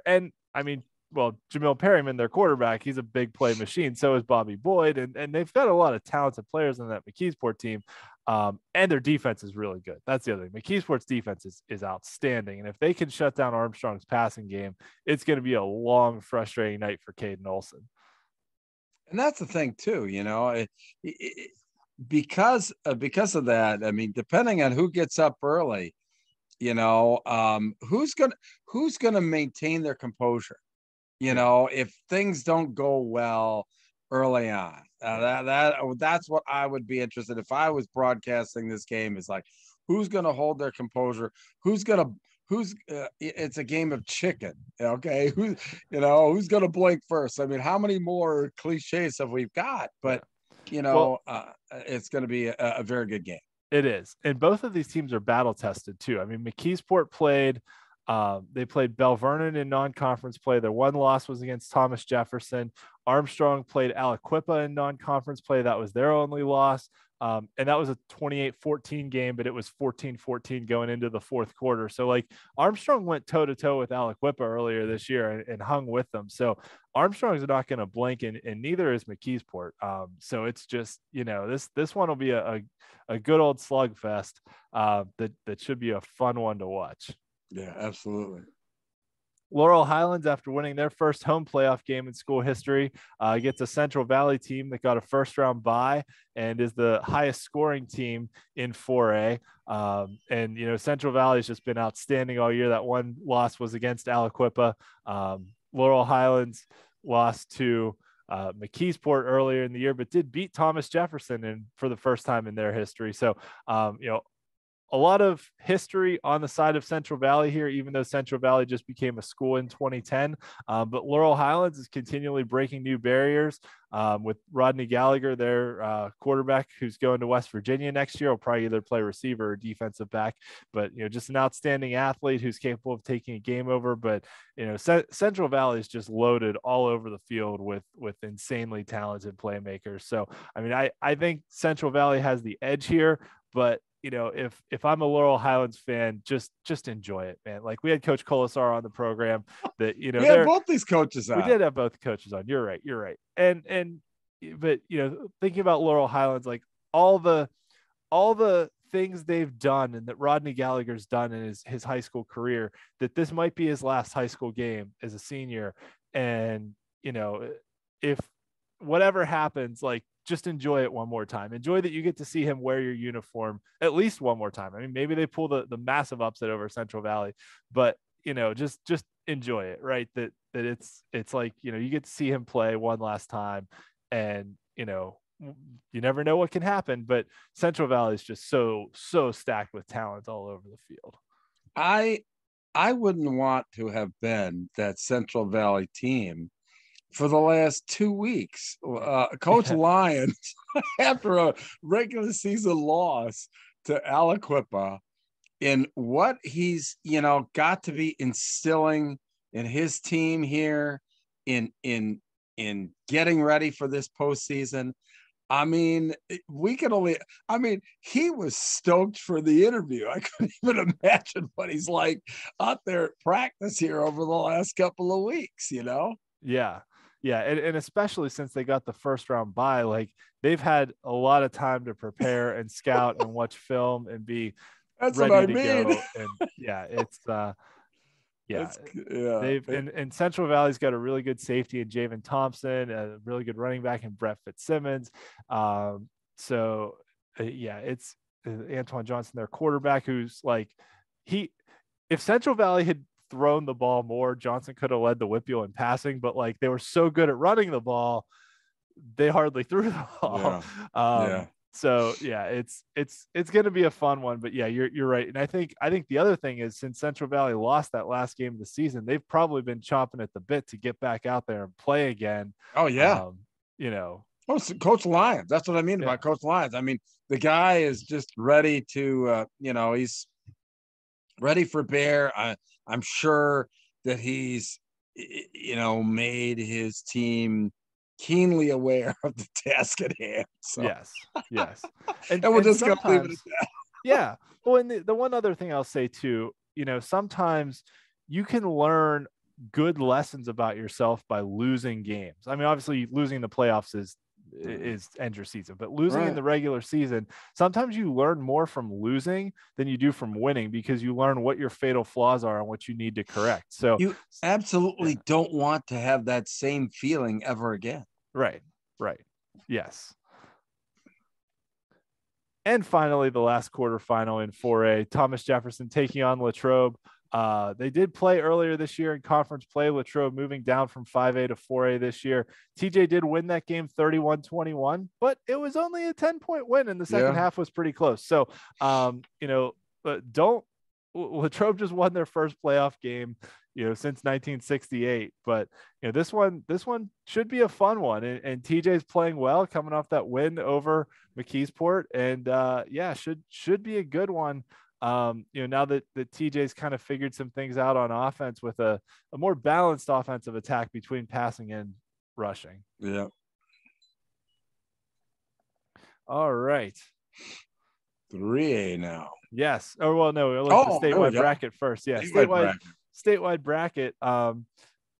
[SPEAKER 2] And I mean, well, Jamil Perryman, their quarterback, he's a big play machine. So is Bobby Boyd. And they've got a lot of talented players on that McKeesport team. And their defense is really good. That's the other thing. McKeesport's defense is outstanding. And if they can shut down Armstrong's passing game, it's going to be a long, frustrating night for Caden Olson.
[SPEAKER 1] And that's the thing too, because of that. I mean, depending on who gets up early, who's gonna maintain their composure. If things don't go well early on, that's what I would be interested if I was broadcasting this game. Is like, who's gonna hold their composure? It's a game of chicken. Okay. Who's going to blink first? I mean, how many more cliches have we got? But, it's going to be a very good game.
[SPEAKER 2] It is. And both of these teams are battle tested too. I mean, McKeesport played Bell Vernon in non-conference play. Their one loss was against Thomas Jefferson. Armstrong played Aliquippa in non-conference play. That was their only loss. And that was a 28-14 game, but it was 14-14 going into the fourth quarter. So like Armstrong went toe to toe with Aliquippa earlier this year and hung with them. So Armstrong's not going to blink, and neither is McKeesport. So it's just, this one will be a good old slugfest that should be a fun one to watch.
[SPEAKER 1] Yeah, absolutely.
[SPEAKER 2] Laurel Highlands, after winning their first home playoff game in school history, gets a Central Valley team that got a first-round bye and is the highest scoring team in 4A. Central Valley has just been outstanding all year. That one loss was against Aliquippa. Laurel Highlands lost to McKeesport earlier in the year, but did beat Thomas Jefferson for the first time in their history. So, a lot of history on the side of Central Valley here, even though Central Valley just became a school in 2010. But Laurel Highlands is continually breaking new barriers with Rodney Gallagher, their quarterback, who's going to West Virginia next year. Will probably either play receiver or defensive back, but just an outstanding athlete who's capable of taking a game over. But Central Valley is just loaded all over the field with insanely talented playmakers. So I mean, I think Central Valley has the edge here, but if I'm a Laurel Highlands fan, just enjoy it, man. Like, we had Coach Colasar on the program that, we
[SPEAKER 1] had both these coaches on.
[SPEAKER 2] We did have both coaches on. You're right. But thinking about Laurel Highlands, like all the things they've done and that Rodney Gallagher's done in his high school career, that this might be his last high school game as a senior. And, if whatever happens, like, just enjoy it one more time. Enjoy that you get to see him wear your uniform at least one more time. I mean, maybe they pull the massive upset over Central Valley, but just enjoy it, right? That it's like, you get to see him play one last time, and you never know what can happen, but Central Valley is just so stacked with talent all over the field.
[SPEAKER 1] I wouldn't want to have been that Central Valley team for the last 2 weeks. Coach Lyons, after a regular season loss to Aliquippa, in what he's got to be instilling in his team here, in getting ready for this postseason. I mean, he was stoked for the interview. I couldn't even imagine what he's like out there at practice here over the last couple of weeks,
[SPEAKER 2] Yeah, and especially since they got the first round bye, like, they've had a lot of time to prepare and scout and watch film and be ready to go. And they've and Central Valley's got a really good safety in Javen Thompson, a really good running back in Brett Fitzsimmons. It's Antoine Johnson, their quarterback, who's like, if Central Valley had thrown the ball more, Johnson could have led the WPIAL in passing, but like, they were so good at running the ball, they hardly threw the ball. So it's going to be a fun one, but yeah, you're right. And I think the other thing is, since Central Valley lost that last game of the season, they've probably been chomping at the bit to get back out there and play again.
[SPEAKER 1] Oh yeah. Coach Lyons. That's what I mean about Coach Lyons. I mean, the guy is just ready to, he's ready for bear. I'm sure that he's, made his team keenly aware of the task at hand. So.
[SPEAKER 2] Yes.
[SPEAKER 1] And we're just going to leave it at that.
[SPEAKER 2] Yeah. Well, and the one other thing I'll say too, sometimes you can learn good lessons about yourself by losing games. I mean, obviously losing the playoffs is end your season, but losing in the regular season, sometimes you learn more from losing than you do from winning, because you learn what your fatal flaws are and what you need to correct. So
[SPEAKER 1] you absolutely don't want to have that same feeling ever again.
[SPEAKER 2] Right. Yes. And finally, the last quarterfinal in 4A, Thomas Jefferson taking on Latrobe. They did play earlier this year in conference play. Latrobe moving down from 5A to 4A this year. TJ did win that game 31-21, but it was only a 10-point win, and the second half was pretty close. So, Latrobe just won their first playoff game, since 1968. But this one should be a fun one, and TJ's playing well, coming off that win over McKeesport, and should be a good one. Now that TJ's kind of figured some things out on offense with a more balanced offensive attack between passing and rushing.
[SPEAKER 1] Yeah.
[SPEAKER 2] All right.
[SPEAKER 1] 3A now.
[SPEAKER 2] Yes. Oh, well, no, we'll look at the statewide bracket first. Yeah. Statewide bracket.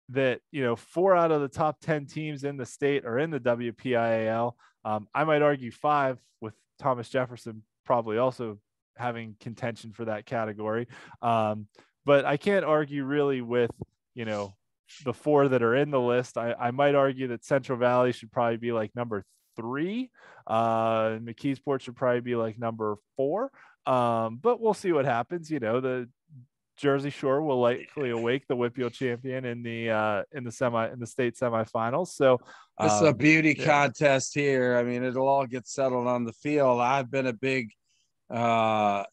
[SPEAKER 2] That 4 out of the top 10 teams in the state are in the WPIAL. I might argue 5, with Thomas Jefferson probably also having contention for that category. But I can't argue really with, the 4 that are in the list. I might argue that Central Valley should probably be like number 3. McKeesport should probably be like number 4. But we'll see what happens. The Jersey Shore will likely awake the WPIAL champion in the state semifinals. So
[SPEAKER 1] this is a beauty contest here. I mean, it'll all get settled on the field. I've been a big Pope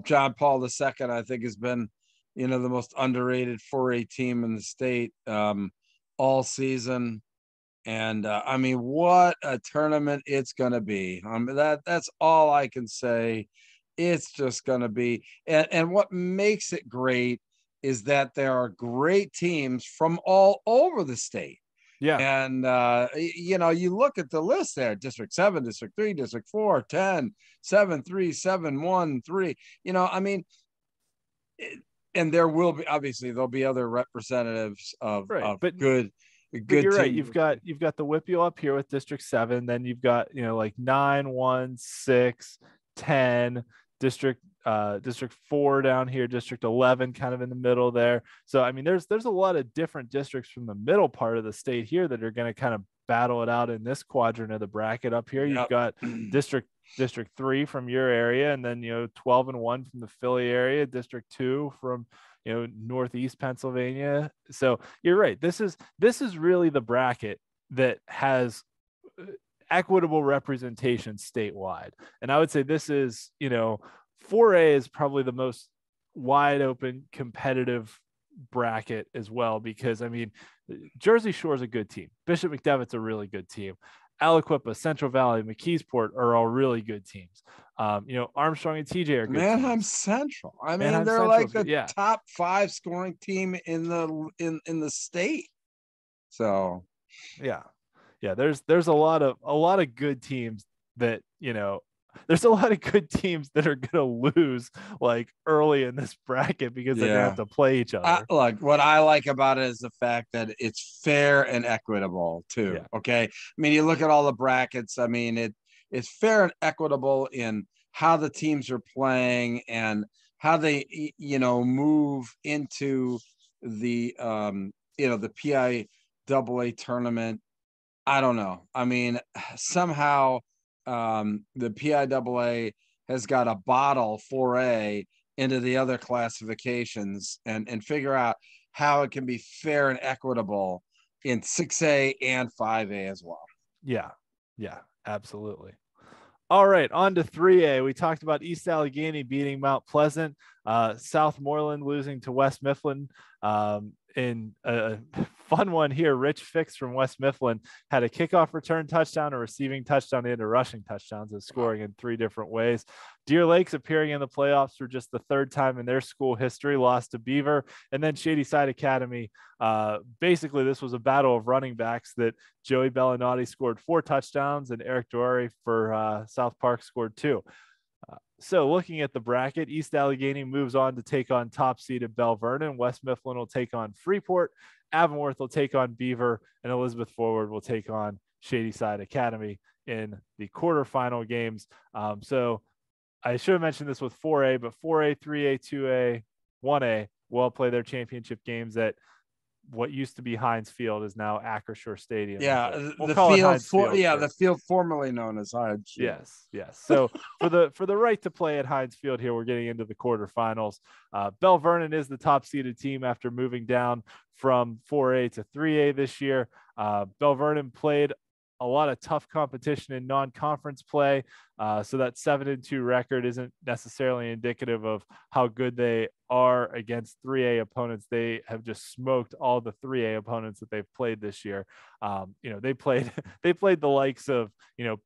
[SPEAKER 1] John Paul II, I think, has been the most underrated 4A team in the state all season. And I mean, what a tournament it's going to be. That's all I can say. It's just going to be. And what makes it great is that there are great teams from all over the state.
[SPEAKER 2] Yeah.
[SPEAKER 1] And, you look at the list there: District 7, District 3, District 4, 10, 7, 3, 7, 1, 3. I mean, and there will be, obviously, there'll be other representatives of good.
[SPEAKER 2] But you're right. You've got the WPIAL up here with District 7. Then you've got 9, 1, 6, 10. District 4 down here, District 11 kind of in the middle there. So I mean, there's a lot of different districts from the middle part of the state here that are going to kind of battle it out in this quadrant of the bracket up here. You've got District 3 from your area, and then 12 and 1 from the Philly area, District 2 from Northeast Pennsylvania. So you're right. This is really the bracket that has equitable representation statewide. And I would say this is, 4A is probably the most wide open competitive bracket as well, because I mean, Jersey Shore is a good team. Bishop McDevitt's a really good team. Aliquippa, Central Valley, McKeesport are all really good teams. Armstrong and TJ are good.
[SPEAKER 1] Manheim
[SPEAKER 2] teams.
[SPEAKER 1] Central. I mean, they're like the top 5 scoring team in the state. So,
[SPEAKER 2] yeah. There's a lot of good teams that there's a lot of good teams that are going to lose like early in this bracket because they're going to have to play each other.
[SPEAKER 1] Look, what I like about it is the fact that it's fair and equitable too. Yeah. Okay. I mean, you look at all the brackets. I mean, it's fair and equitable in how the teams are playing and how they, move into the, the PIAA tournament. I don't know. I mean, somehow the PIAA has got to bottle 4A into the other classifications and figure out how it can be fair and equitable in 6A and 5A as well.
[SPEAKER 2] Yeah, absolutely. All right, on to 3A. We talked about East Allegheny beating Mount Pleasant, Southmoreland losing to West Mifflin. In a fun one here, Rich Fix from West Mifflin had a kickoff return touchdown, a receiving touchdown, and a rushing touchdowns, and scoring in 3 different ways. Deer Lake's appearing in the playoffs for just the 3rd time in their school history, lost to Beaver. And then Shady Side Academy. Basically, this was a battle of running backs that Joey Bellinati scored 4 touchdowns, and Eric Dory for South Park scored 2. So looking at the bracket, East Allegheny moves on to take on top seeded Bell Vernon. West Mifflin will take on Freeport. Avonworth will take on Beaver, and Elizabeth Forward will take on Shadyside Academy in the quarterfinal games. So I should have mentioned this with 4A, but 4A, 3A, 2A, 1A will play their championship games at what used to be Heinz Field is now Acrisure Stadium.
[SPEAKER 1] Yeah,
[SPEAKER 2] We'll
[SPEAKER 1] the
[SPEAKER 2] call it
[SPEAKER 1] field
[SPEAKER 2] Heinz Field.
[SPEAKER 1] the field formerly known as Heinz Field.
[SPEAKER 2] Yes. So for the right to play at Heinz Field here, we're getting into the quarterfinals. Bell Vernon is the top seeded team after moving down from 4A to 3A this year. Bell Vernon played a lot of tough competition in non-conference play. So that 7-2 record isn't necessarily indicative of how good they are against 3A opponents. They have just smoked all the 3A opponents that they've played this year. They played the likes of,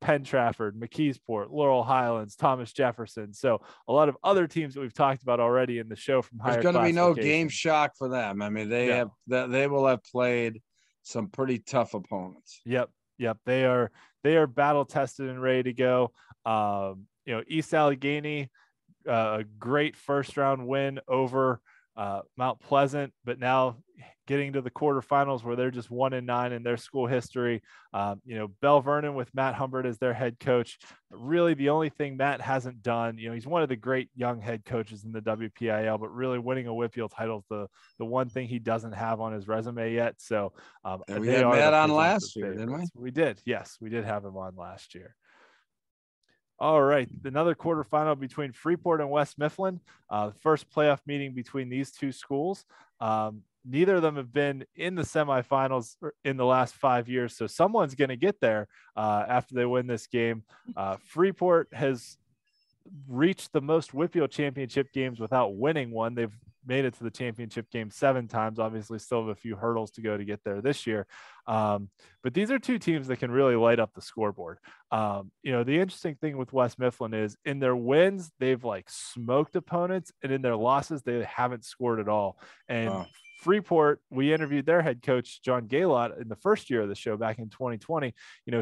[SPEAKER 2] Penn Trafford, McKeesport, Laurel Highlands, Thomas Jefferson. So a lot of other teams that we've talked about already in the show from higher
[SPEAKER 1] There's going to be no
[SPEAKER 2] classification.
[SPEAKER 1] game shock for them. I mean, they will have played some pretty tough opponents.
[SPEAKER 2] Yep. They are battle tested and ready to go. East Allegheny, a great first round win over Mount Pleasant, but now getting to the quarterfinals where they're just 1-9 in their school history. Bell Vernon with Matt Humbert as their head coach. Really the only thing Matt hasn't done, he's one of the great young head coaches in the WPIAL, but really winning a WPIAL title is the one thing he doesn't have on his resume yet. So
[SPEAKER 1] we had Matt on last year,
[SPEAKER 2] favorites.
[SPEAKER 1] didn't we?
[SPEAKER 2] We did. Yes, we did have him on last year. All right, another quarterfinal between Freeport and West Mifflin. The first playoff meeting between these two schools. Neither of them have been in the semifinals in the last 5 years, so someone's going to get there after they win this game. Freeport has reached the most WPIAL championship games without winning one. They've made it to the championship game 7 times. Obviously, still have a few hurdles to go to get there this year. But these are two teams that can really light up the scoreboard. The interesting thing with West Mifflin is in their wins, they've smoked opponents, and in their losses, they haven't scored at all. And Freeport, we interviewed their head coach, John Gaylott, in the first year of the show back in 2020.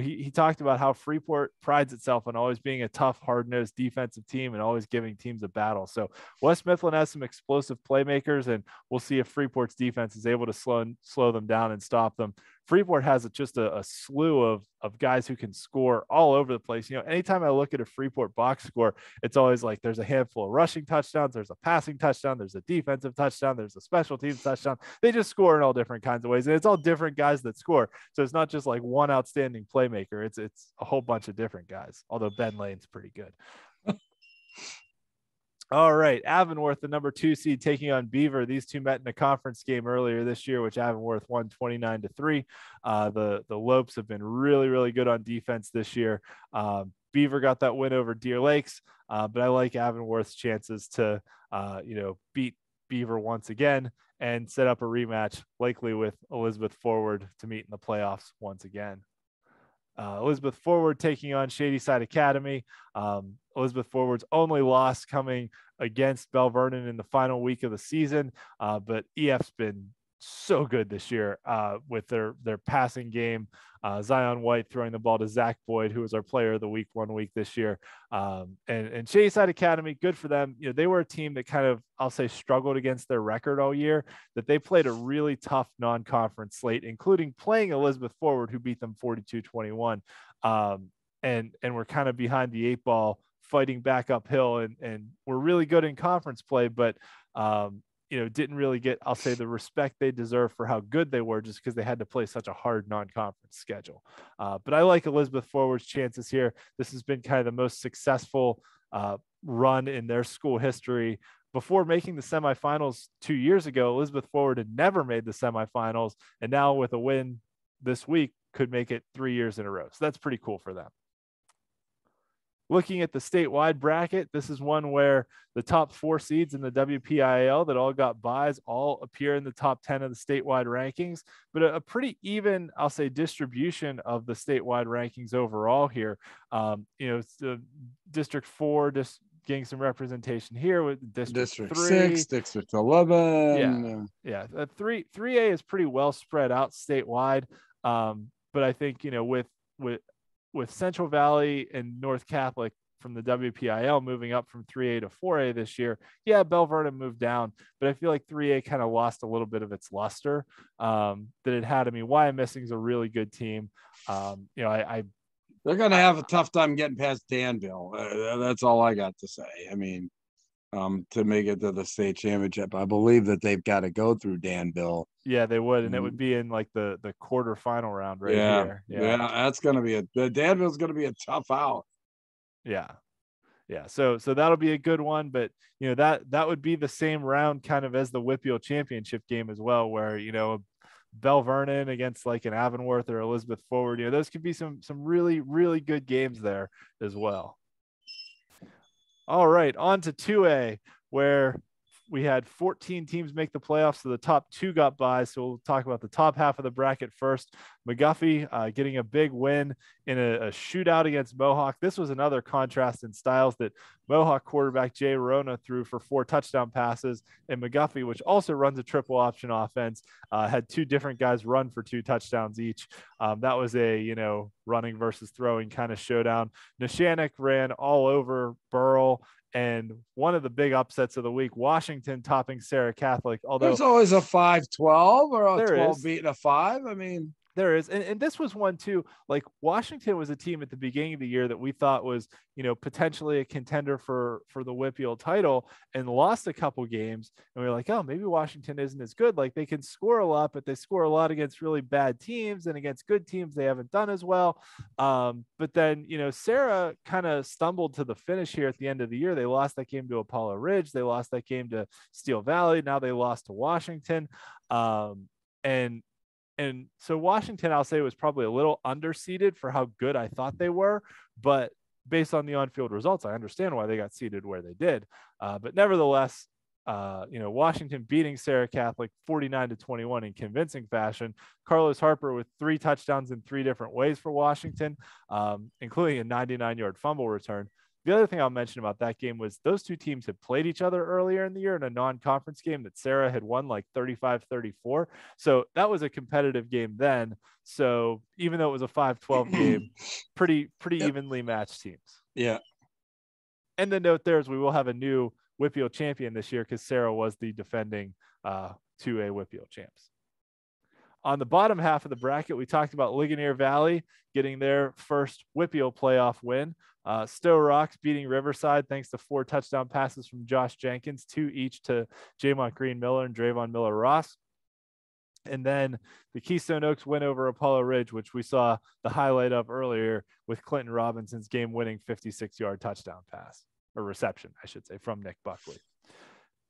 [SPEAKER 2] He talked about how Freeport prides itself on always being a tough, hard-nosed defensive team and always giving teams a battle. So West Mifflin has some explosive playmakers, and we'll see if Freeport's defense is able to slow them down and stop them. Freeport has just a slew of guys who can score all over the place. Anytime I look at a Freeport box score, it's always like there's a handful of rushing touchdowns, there's a passing touchdown, there's a defensive touchdown, there's a special teams touchdown. They just score in all different kinds of ways, and it's all different guys that score. So it's not just one outstanding playmaker. It's a whole bunch of different guys, although Ben Lane's pretty good. All right, Avonworth, the number 2 seed, taking on Beaver. These two met in a conference game earlier this year, which Avonworth won 29-3. The Lopes have been really, really good on defense this year. Beaver got that win over Deer Lakes, but I like Avonworth's chances to, beat Beaver once again and set up a rematch, likely with Elizabeth Forward to meet in the playoffs once again. Elizabeth Forward taking on Shadyside Academy. Elizabeth Forward's only loss coming against Bell Vernon in the final week of the season, but EF's been so good this year with their passing game. Zion White throwing the ball to Zach Boyd, who was our player of the week 1 week this year. And Shadyside Academy, good for them. They were a team that kind of, I'll say, struggled against their record all year, that they played a really tough non-conference slate, including playing Elizabeth Forward, who beat them 42-21. And we're kind of behind the 8 ball, fighting back uphill, and we're really good in conference play, but didn't really get, I'll say, the respect they deserve for how good they were, just because they had to play such a hard non-conference schedule. But I like Elizabeth Forward's chances here. This has been kind of the most successful run in their school history. Before making the semifinals 2 years ago, Elizabeth Forward had never made the semifinals, and now with a win this week could make it 3 years in a row. So that's pretty cool for them. Looking at the statewide bracket, this is one where the top 4 seeds in the WPIAL that all got buys all appear in the top 10 of the statewide rankings, but a pretty even, I'll say, distribution of the statewide rankings overall here. It's the District 4 just getting some representation here with District 3.
[SPEAKER 1] 6, District 11.
[SPEAKER 2] Yeah. 3A is pretty well spread out statewide. But I think, with Central Valley and North Catholic from the WPIAL moving up from 3A to 4A this year. Yeah, Bell Vernon moved down, but I feel like 3A kind of lost a little bit of its luster that it had. I mean, Wyomissing is a really good team.
[SPEAKER 1] They're going to have a tough time getting past Danville. That's all I got to say. I mean, to make it to the state championship, I believe that they've got to go through Danville.
[SPEAKER 2] Yeah, they would, and it would be in like the quarterfinal round here.
[SPEAKER 1] Yeah, that's going to be the Danville's going to be a tough out.
[SPEAKER 2] Yeah. So that'll be a good one, but that would be the same round kind of as the WPIAL championship game as well, where Bell Vernon against like an Avonworth or Elizabeth Forward, those could be some really, really good games there as well. All right, on to 2A, where we had 14 teams make the playoffs, so the top 2 got buys. So we'll talk about the top half of the bracket first. McGuffey getting a big win in a shootout against Mohawk. This was another contrast in styles that Mohawk quarterback Jay Rona threw for 4 touchdown passes, and McGuffey, which also runs a triple option offense, had 2 different guys run for 2 touchdowns each. That was a running versus throwing kind of showdown. Neshannock ran all over Burrell. And one of the big upsets of the week, Washington topping Sarah Catholic. Although
[SPEAKER 1] there's always a 5-12 or a 12
[SPEAKER 2] is.
[SPEAKER 1] beating a 5. I mean,
[SPEAKER 2] there is. And this was one too. Like Washington was a team at the beginning of the year that we thought was, potentially a contender for the WPIAL title, and lost a couple games. And we were like, oh, maybe Washington isn't as good. Like they can score a lot, but they score a lot against really bad teams, and against good teams, they haven't done as well. But then, Sarah kind of stumbled to the finish here at the end of the year. They lost that game to Apollo Ridge. They lost that game to Steel Valley. Now they lost to Washington. And so Washington, I'll say, was probably a little underseeded for how good I thought they were. But based on the on-field results, I understand why they got seeded where they did. But nevertheless, Washington beating Sarah Catholic 49-21 in convincing fashion. Carlos Harper with 3 touchdowns in 3 different ways for Washington, including a 99-yard fumble return. The other thing I'll mention about that game was those 2 teams had played each other earlier in the year in a non-conference game that Sarah had won like 35-34. So that was a competitive game then. So even though it was a 5-12 game, pretty evenly matched teams.
[SPEAKER 1] Yeah.
[SPEAKER 2] And the note there is we will have a new WPIAL champion this year because Sarah was the defending 2A WPIAL champs. On the bottom half of the bracket, we talked about Ligonier Valley getting their first WPIAL playoff win. Stowe Rocks beating Riverside thanks to 4 touchdown passes from Josh Jenkins, 2 each to Jamont Green Miller and Drayvon Miller Ross. And then the Keystone Oaks win over Apollo Ridge, which we saw the highlight of earlier with Clinton Robinson's game-winning 56-yard touchdown pass, or reception, I should say, from Nick Buckley.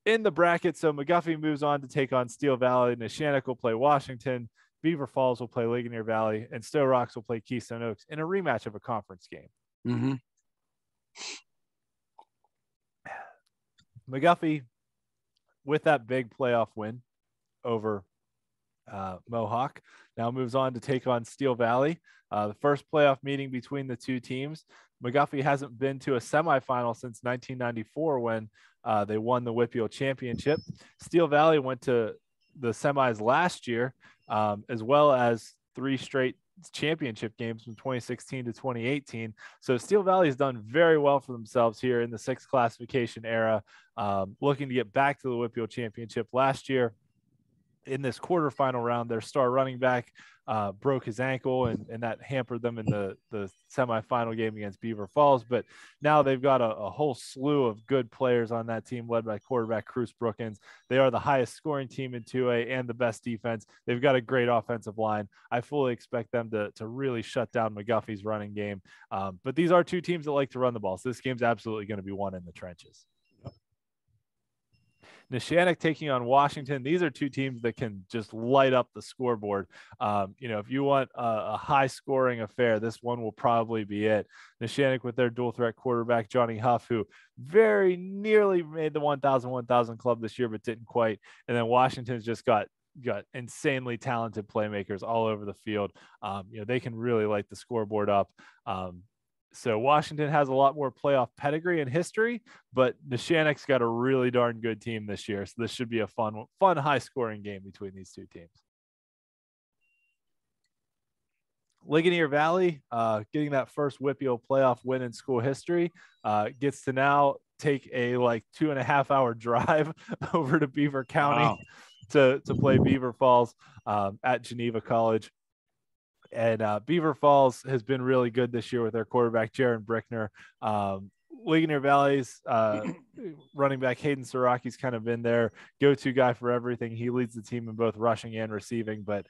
[SPEAKER 2] In the bracket, so McGuffey moves on to take on Steel Valley. Neshannock will play Washington. Beaver Falls will play Ligonier Valley, and Stowe Rocks will play Keystone Oaks in a rematch of a conference game.
[SPEAKER 1] Mm-hmm.
[SPEAKER 2] McGuffey, with that big playoff win over Mohawk, now moves on to take on Steel Valley. The first playoff meeting between the 2 teams. McGuffey hasn't been to a semifinal since 1994 when they won the WPIAL championship. Steel Valley went to the semis last year, as well as 3 straight championship games from 2016 to 2018. So Steel Valley has done very well for themselves here in the 6th classification era, looking to get back to the WPIAL championship. Last year in this quarterfinal round, their star running back broke his ankle, and that hampered them in the semifinal game against Beaver Falls. But now they've got a whole slew of good players on that team, led by quarterback Cruz Brookins. They are the highest scoring team in 2A and the best defense. They've got a great offensive line. I fully expect them to really shut down McGuffey's running game. But these are 2 teams that like to run the ball, so this game's absolutely going to be won in the trenches. Neshannock taking on Washington. These are 2 teams that can just light up the scoreboard. If you want a high scoring affair, this one will probably be it. Neshannock with their dual threat quarterback, Johnny Huff, who very nearly made the 1,000 club this year, but didn't quite. And then Washington's just got insanely talented playmakers all over the field. They can really light the scoreboard up. So Washington has a lot more playoff pedigree and history, but Neshannock's got a really darn good team this year. So this should be a fun, high-scoring game between these 2 teams. Ligonier Valley, getting that first WPIAL playoff win in school history, gets to now take a like 2.5 hour drive over to Beaver County to play Beaver Falls at Geneva College. And Beaver Falls has been really good this year with their quarterback, Jaron Brickner. Ligonier Valley's running back Hayden Siraki's kind of been their go-to guy for everything. He leads the team in both rushing and receiving. But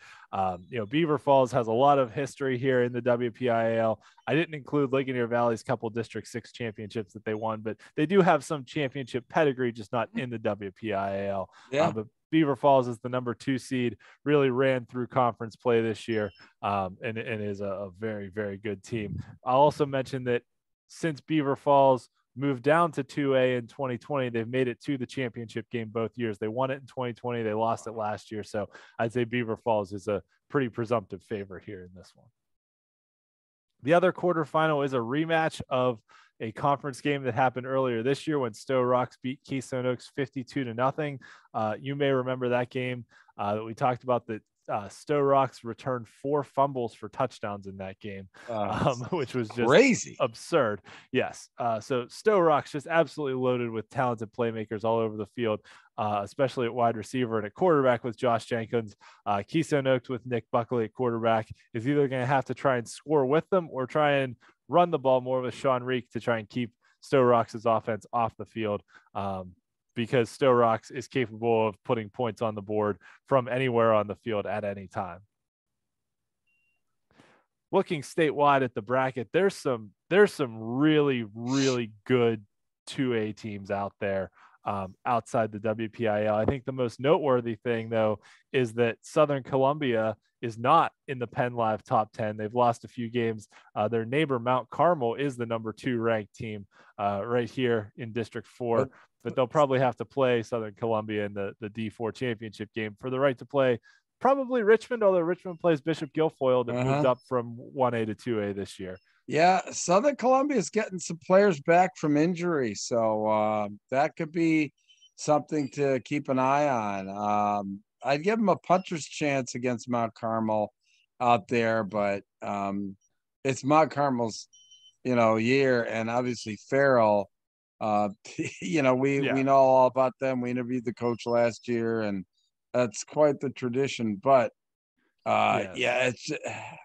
[SPEAKER 2] Beaver Falls has a lot of history here in the WPIAL. I didn't include Ligonier Valley's couple District 6 championships that they won, but they do have some championship pedigree, just not in the WPIAL.
[SPEAKER 1] Yeah.
[SPEAKER 2] But Beaver Falls is the number 2 seed, really ran through conference play this year, and is a very, very good team. I'll also mention that since Beaver Falls moved down to 2A in 2020, they've made it to the championship game both years. They won it in 2020. They lost it last year. So I'd say Beaver Falls is a pretty presumptive favorite here in this one. The other quarterfinal is a rematch of a conference game that happened earlier this year when Stowe Rocks beat Keystone Oaks 52-0. You may remember that game that we talked about, that Stowe Rocks returned 4 fumbles for touchdowns in that game, which was just
[SPEAKER 1] crazy,
[SPEAKER 2] absurd. Yes. So Stowe Rocks just absolutely loaded with talented playmakers all over the field, especially at wide receiver and at quarterback with Josh Jenkins. Keystone Oaks with Nick Buckley at quarterback is either going to have to try and score with them or try and run the ball more with Sean Reek to try and keep Stowe Rocks' offense off the field. Because Stowe Rocks is capable of putting points on the board from anywhere on the field at any time. Looking statewide at the bracket, there's some really, really good 2A teams out there outside the WPIAL. I think the most noteworthy thing, though, is that Southern Columbia is not in the Penn Live top 10. They've lost a few games. Their neighbor Mount Carmel is the number 2 ranked team right here in District 4. But they'll probably have to play Southern Columbia in the D4 championship game for the right to play probably Richmond, although Richmond plays Bishop Guilfoyle that moved up from 1A to 2A this year.
[SPEAKER 1] Yeah, Southern Columbia is getting some players back from injury, so that could be something to keep an eye on. I'd give them a puncher's chance against Mount Carmel out there, but it's Mount Carmel's, year, and obviously Farrell. We know all about them. We interviewed the coach last year, and that's quite the tradition. But it's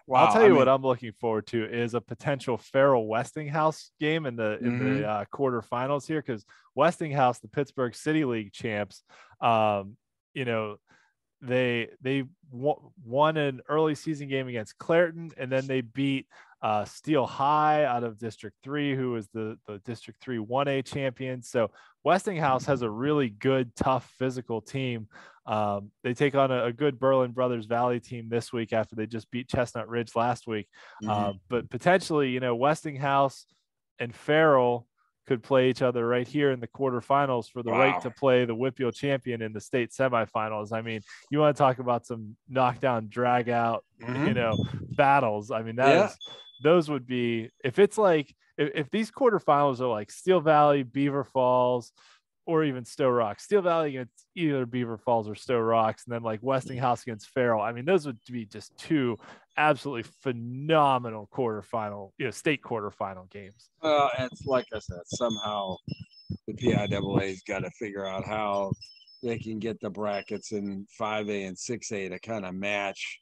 [SPEAKER 1] wow.
[SPEAKER 2] I'll tell you what I'm looking forward to is a potential Farrell Westinghouse game in the quarterfinals here, because Westinghouse, the Pittsburgh City League champs, they won an early season game against Clairton, and then they beat Steel High out of District 3, who was the District 3 1A champion. So Westinghouse has a really good, tough, physical team. They take on a good Berlin Brothers Valley team this week after they just beat Chestnut Ridge last week. But potentially, Westinghouse and Farrell could play each other right here in the quarterfinals for the right to play the WPIAL champion in the state semifinals. I mean, you want to talk about some knockdown, drag out, battles. I mean, those would be, if it's like, if these quarterfinals are like Steel Valley, Beaver Falls, or even Stowe Rocks, Steel Valley against either Beaver Falls or Stowe Rocks, and then like Westinghouse against Farrell. I mean, those would be just 2 absolutely phenomenal state quarterfinal games.
[SPEAKER 1] It's like I said, somehow the PIAA's got to figure out how they can get the brackets in 5A and 6A to kind of match,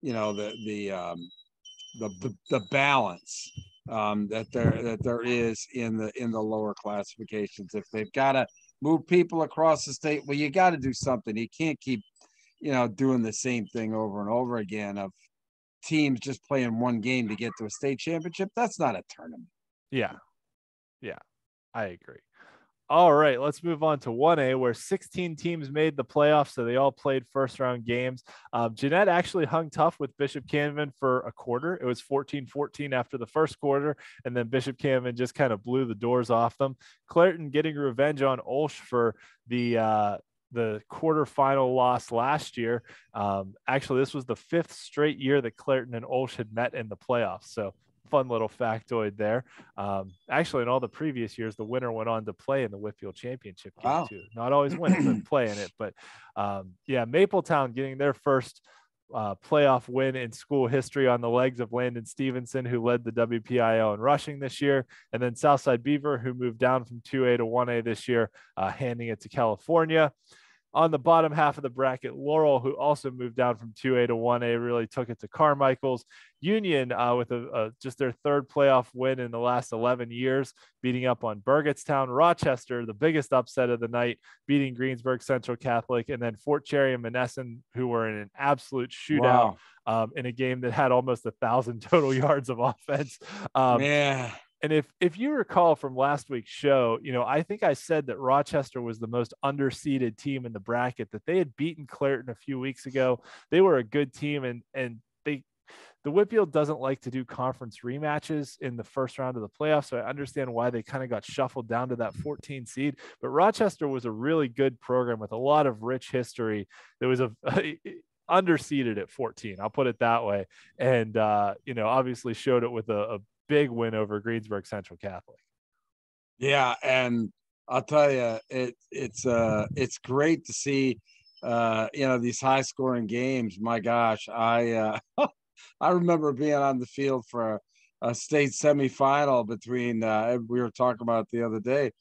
[SPEAKER 1] the balance that there is in the lower classifications. If they've got to move people across the state, well, you got to do something. You can't keep doing the same thing over and over again of teams just playing one game to get to a state championship. That's not a tournament.
[SPEAKER 2] Yeah, I agree. All right, let's move on to 1A, where 16 teams made the playoffs, so they all played first-round games. Jeanette actually hung tough with Bishop Canevin for a quarter. It was 14-14 after the first quarter, and then Bishop Canevin just kind of blew the doors off them. Clairton getting revenge on Olsh for the quarterfinal loss last year. Actually, this was the 5th straight year that Clairton and Olsh had met in the playoffs, so fun little factoid there. Actually, in all the previous years, the winner went on to play in the WPIAL championship game too. Not always winning, but playing it. But Mapletown getting their first playoff win in school history on the legs of Landon Stevenson, who led the WPIAL in rushing this year. And then Southside Beaver, who moved down from 2A to 1A this year, handing it to California. On the bottom half of the bracket, Laurel, who also moved down from 2A to 1A, really took it to Carmichael's. Union, with just their third playoff win in the last 11 years, beating up on Burgettstown. Rochester, the biggest upset of the night, beating Greensburg Central Catholic. And then Fort Cherry and Monessen, who were in an absolute shootout.
[SPEAKER 1] Wow.
[SPEAKER 2] In a game that had almost 1,000 total yards of offense.
[SPEAKER 1] Yeah.
[SPEAKER 2] And if you recall from last week's show, I think I said that Rochester was the most underseeded team in the bracket, that they had beaten Clairton a few weeks ago. They were a good team, and the WPIAL doesn't like to do conference rematches in the first round of the playoffs. So I understand why they kind of got shuffled down to that 14 seed. But Rochester was a really good program with a lot of rich history. There was underseeded at 14. I'll put it that way. And, obviously showed it with a big win over Greensburg Central Catholic.
[SPEAKER 1] Yeah, and I'll tell you, it's great to see these high scoring games. My gosh, I remember being on the field for a state semifinal between we were talking about it the other day,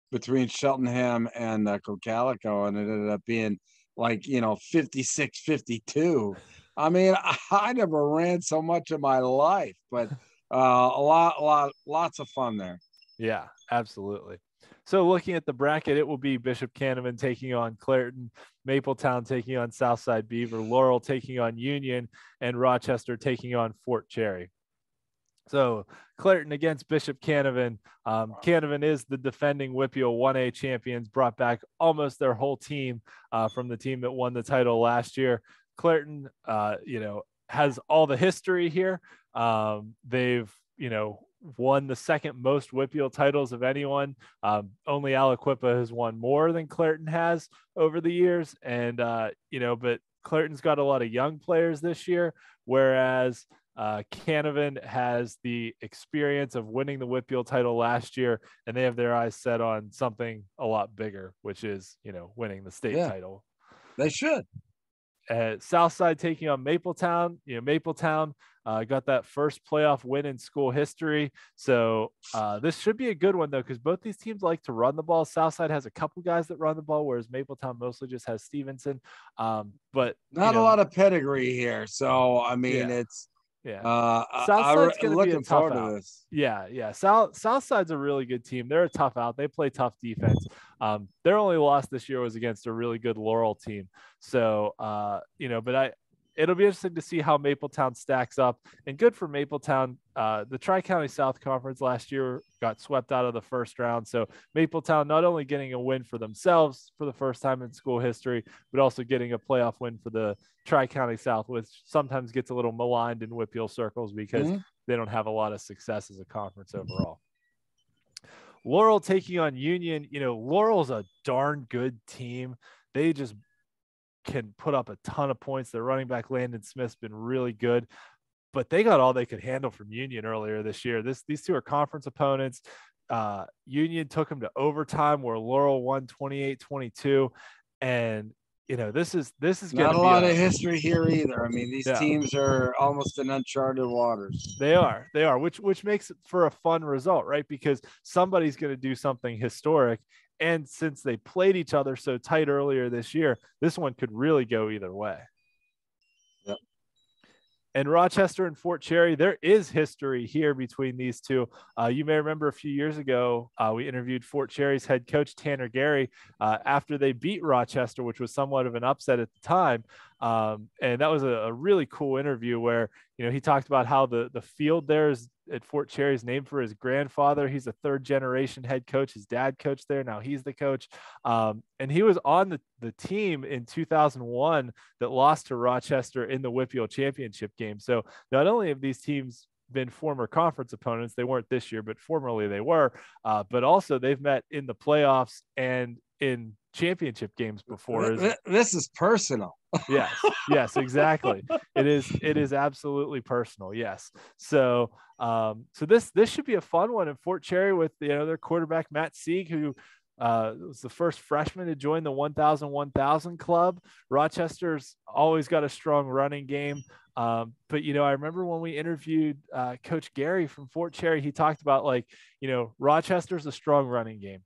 [SPEAKER 1] between Cheltenham and Cocalico, and it ended up being like 56-52. I mean, I never ran so much in my life, but lots of fun there.
[SPEAKER 2] Yeah, absolutely. So looking at the bracket, it will be Bishop Canevin taking on Clairton, Mapletown taking on Southside Beaver, Laurel taking on Union, and Rochester taking on Fort Cherry. So Clairton against Bishop Canevin. Canevin is the defending WPIAL 1A champions, brought back almost their whole team from the team that won the title last year. Clairton, has all the history here. They've, won the second most WPIAL titles of anyone. Only Aliquippa has won more than Clairton has over the years. And, but Clairton's got a lot of young players this year, whereas Canevin has the experience of winning the WPIAL title last year, and they have their eyes set on something a lot bigger, which is, winning the state title.
[SPEAKER 1] They should.
[SPEAKER 2] Southside taking on Mapletown. Mapletown got that first playoff win in school history. So this should be a good one, though, because both these teams like to run the ball. Southside has a couple guys that run the ball, whereas Mapletown mostly just has Stevenson. But
[SPEAKER 1] not a lot of pedigree here. So, I mean, it's
[SPEAKER 2] Southside's going to be a tough
[SPEAKER 1] forward
[SPEAKER 2] out.
[SPEAKER 1] to this.
[SPEAKER 2] Yeah. Southside's a really good team. They're a tough out. They play tough defense. Their only loss this year was against a really good Laurel team. So, but it'll be interesting to see how Mapletown stacks up. And good for Mapletown. The Tri-County South Conference last year got swept out of the first round. So Mapletown not only getting a win for themselves for the first time in school history, but also getting a playoff win for the Tri-County South, which sometimes gets a little maligned in WPIAL circles because they don't have a lot of success as a conference overall. Laurel taking on Union. Laurel's a darn good team. They just can put up a ton of points. Their running back Landon Smith's been really good, but they got all they could handle from Union earlier this year. These two are conference opponents. Union took them to overtime where Laurel won 28-22, and this is
[SPEAKER 1] not a lot of history here either. I mean, these teams are almost in uncharted waters.
[SPEAKER 2] They are, which makes it for a fun result, right? Because somebody's going to do something historic. And since they played each other so tight earlier this year, this one could really go either way.
[SPEAKER 1] Yep.
[SPEAKER 2] And Rochester and Fort Cherry, there is history here between these two. You may remember a few years ago, we interviewed Fort Cherry's head coach, Tanner Gary, after they beat Rochester, which was somewhat of an upset at the time. And that was a really cool interview where, he talked about how the field there is at Fort Cherry is named for his grandfather. He's a third generation head coach. His dad coached there. Now he's the coach. And he was on the team in 2001 that lost to Rochester in the WPIAL championship game. So not only have these teams been former conference opponents, they weren't this year, but formerly they were, but also they've met in the playoffs and in championship games before.
[SPEAKER 1] This is personal.
[SPEAKER 2] Yes, exactly. It is absolutely personal. Yes. So this should be a fun one in Fort Cherry with their quarterback Matt Sieg, who was the first freshman to join the 1,000 club. Rochester's always got a strong running game. But, I remember when we interviewed Coach Gary from Fort Cherry, he talked about Rochester's a strong running game,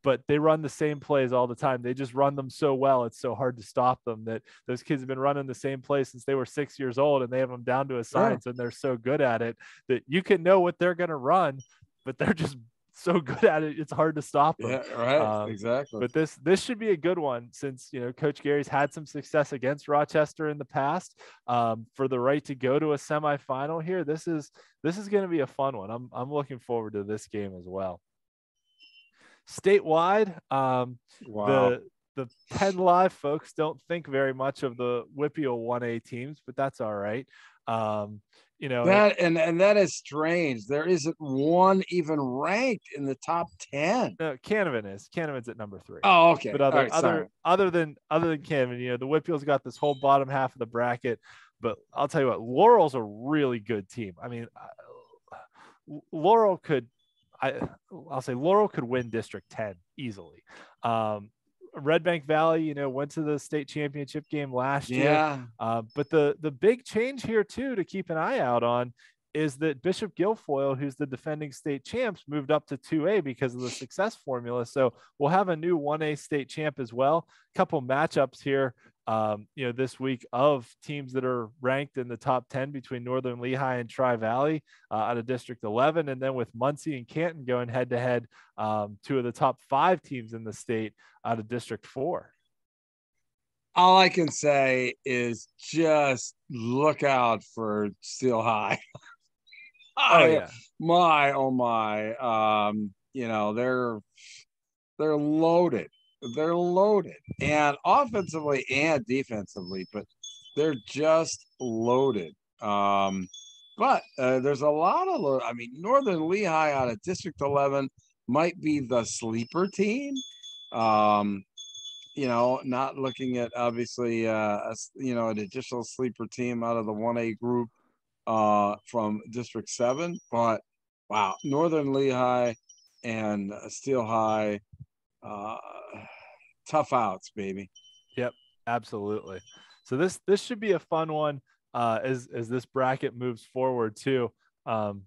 [SPEAKER 2] but they run the same plays all the time. They just run them so well. It's so hard to stop them. That those kids have been running the same play since they were 6 years old, and they have them down to a science, and they're so good at it that you can know what they're going to run, but they're just so good at it. It's hard to stop them.
[SPEAKER 1] Yeah, right. Exactly.
[SPEAKER 2] But this should be a good one since, Coach Gary's had some success against Rochester in the past, for the right to go to a semifinal here. This is going to be a fun one. I'm looking forward to this game as well. Statewide,
[SPEAKER 1] wow.
[SPEAKER 2] The Penn Live folks don't think very much of the WPIAL 1A teams, but that's all right.
[SPEAKER 1] That and that is strange. There isn't one even ranked in the top 10.
[SPEAKER 2] No, Canavan's at number 3.
[SPEAKER 1] Oh, okay.
[SPEAKER 2] But other than Canavan, the WPIAL's got this whole bottom half of the bracket. But I'll tell you what, Laurel's a really good team. I mean, Laurel could win District 10 easily. Red Bank Valley, went to the state championship game last year. But the big change here too to keep an eye out on is that Bishop Guilfoyle, who's the defending state champs, moved up to 2A because of the success formula. So we'll have a new 1A state champ as well. A couple matchups here, this week of teams that are ranked in the top 10 between Northern Lehigh and Tri-Valley out of District 11. And then with Muncie and Canton going head to head, 2 of the top 5 teams in the state out of District 4.
[SPEAKER 1] All I can say is just look out for Steel High.
[SPEAKER 2] Oh
[SPEAKER 1] my. They're loaded. They're loaded, and offensively and defensively, but they're just loaded. But there's a lot of Northern Lehigh out of District 11 might be the sleeper team. Not looking at obviously an additional sleeper team out of the 1A group from District 7, but wow, Northern Lehigh and Steel High, tough outs, baby.
[SPEAKER 2] Yep, absolutely. So this should be a fun one as this bracket moves forward too. I'm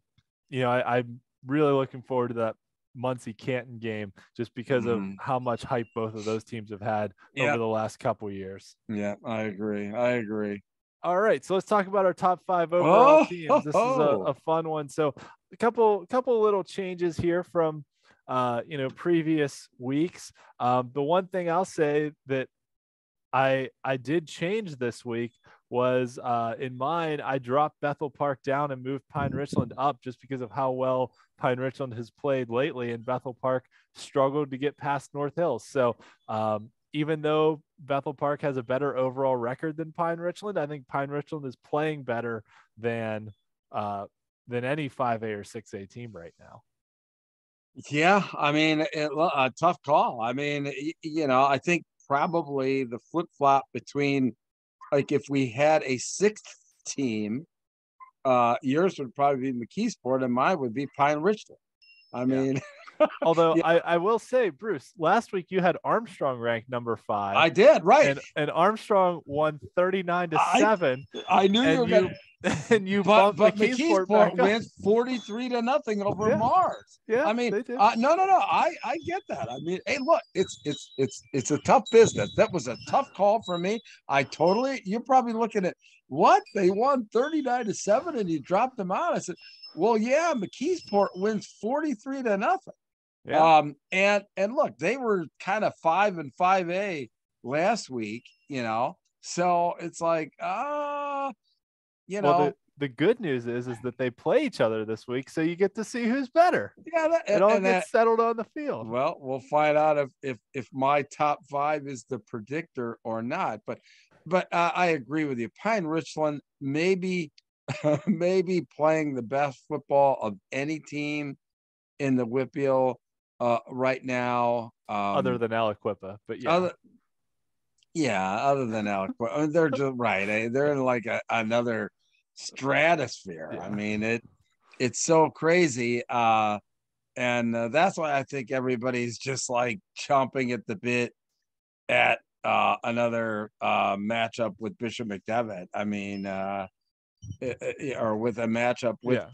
[SPEAKER 2] really looking forward to that Muncie Canton game just because of how much hype both of those teams have had over the last couple years.
[SPEAKER 1] Yeah, I agree.
[SPEAKER 2] All right, so let's talk about our top 5 overall teams. This is a fun one. So a couple little changes here from previous weeks. The one thing I'll say that I did change this week was in mine, I dropped Bethel Park down and moved Pine Richland up just because of how well Pine Richland has played lately, and Bethel Park struggled to get past North Hills. So even though Bethel Park has a better overall record than Pine Richland, I think Pine Richland is playing better than any 5A or 6A team right now.
[SPEAKER 1] Yeah, a tough call. I think probably the flip-flop between, if we had a 6th team, yours would probably be McKeesport and mine would be Pine Richland.
[SPEAKER 2] Although I will say, Bruce, last week you had Armstrong ranked number 5.
[SPEAKER 1] I did, right.
[SPEAKER 2] And Armstrong won 39-7.
[SPEAKER 1] I knew you were going to.
[SPEAKER 2] And you bumped
[SPEAKER 1] McKeesport wins 43-0 over Mars.
[SPEAKER 2] Yeah,
[SPEAKER 1] they did. No. I get that. Hey, look, it's a tough business. That was a tough call for me. You're probably looking at what they won 39-7 and you dropped them out. I said, well, yeah, McKeesport wins 43-0.
[SPEAKER 2] Yeah.
[SPEAKER 1] And look, they were kind of 5 and 5A last week, so it's like,
[SPEAKER 2] Well, the good news is that they play each other this week, so you get to see who's better.
[SPEAKER 1] Yeah,
[SPEAKER 2] it all gets settled on the field.
[SPEAKER 1] Well, we'll find out if my top 5 is the predictor or not. But I agree with you. Pine Richland maybe playing the best football of any team in the WPIAL right now,
[SPEAKER 2] other than Aliquippa, but
[SPEAKER 1] other than Aliquippa, they're just right. They're in like another stratosphere.
[SPEAKER 2] Yeah.
[SPEAKER 1] It's so crazy. And that's why I think everybody's just like chomping at the bit at another matchup with Bishop McDevitt. I mean, or with a matchup with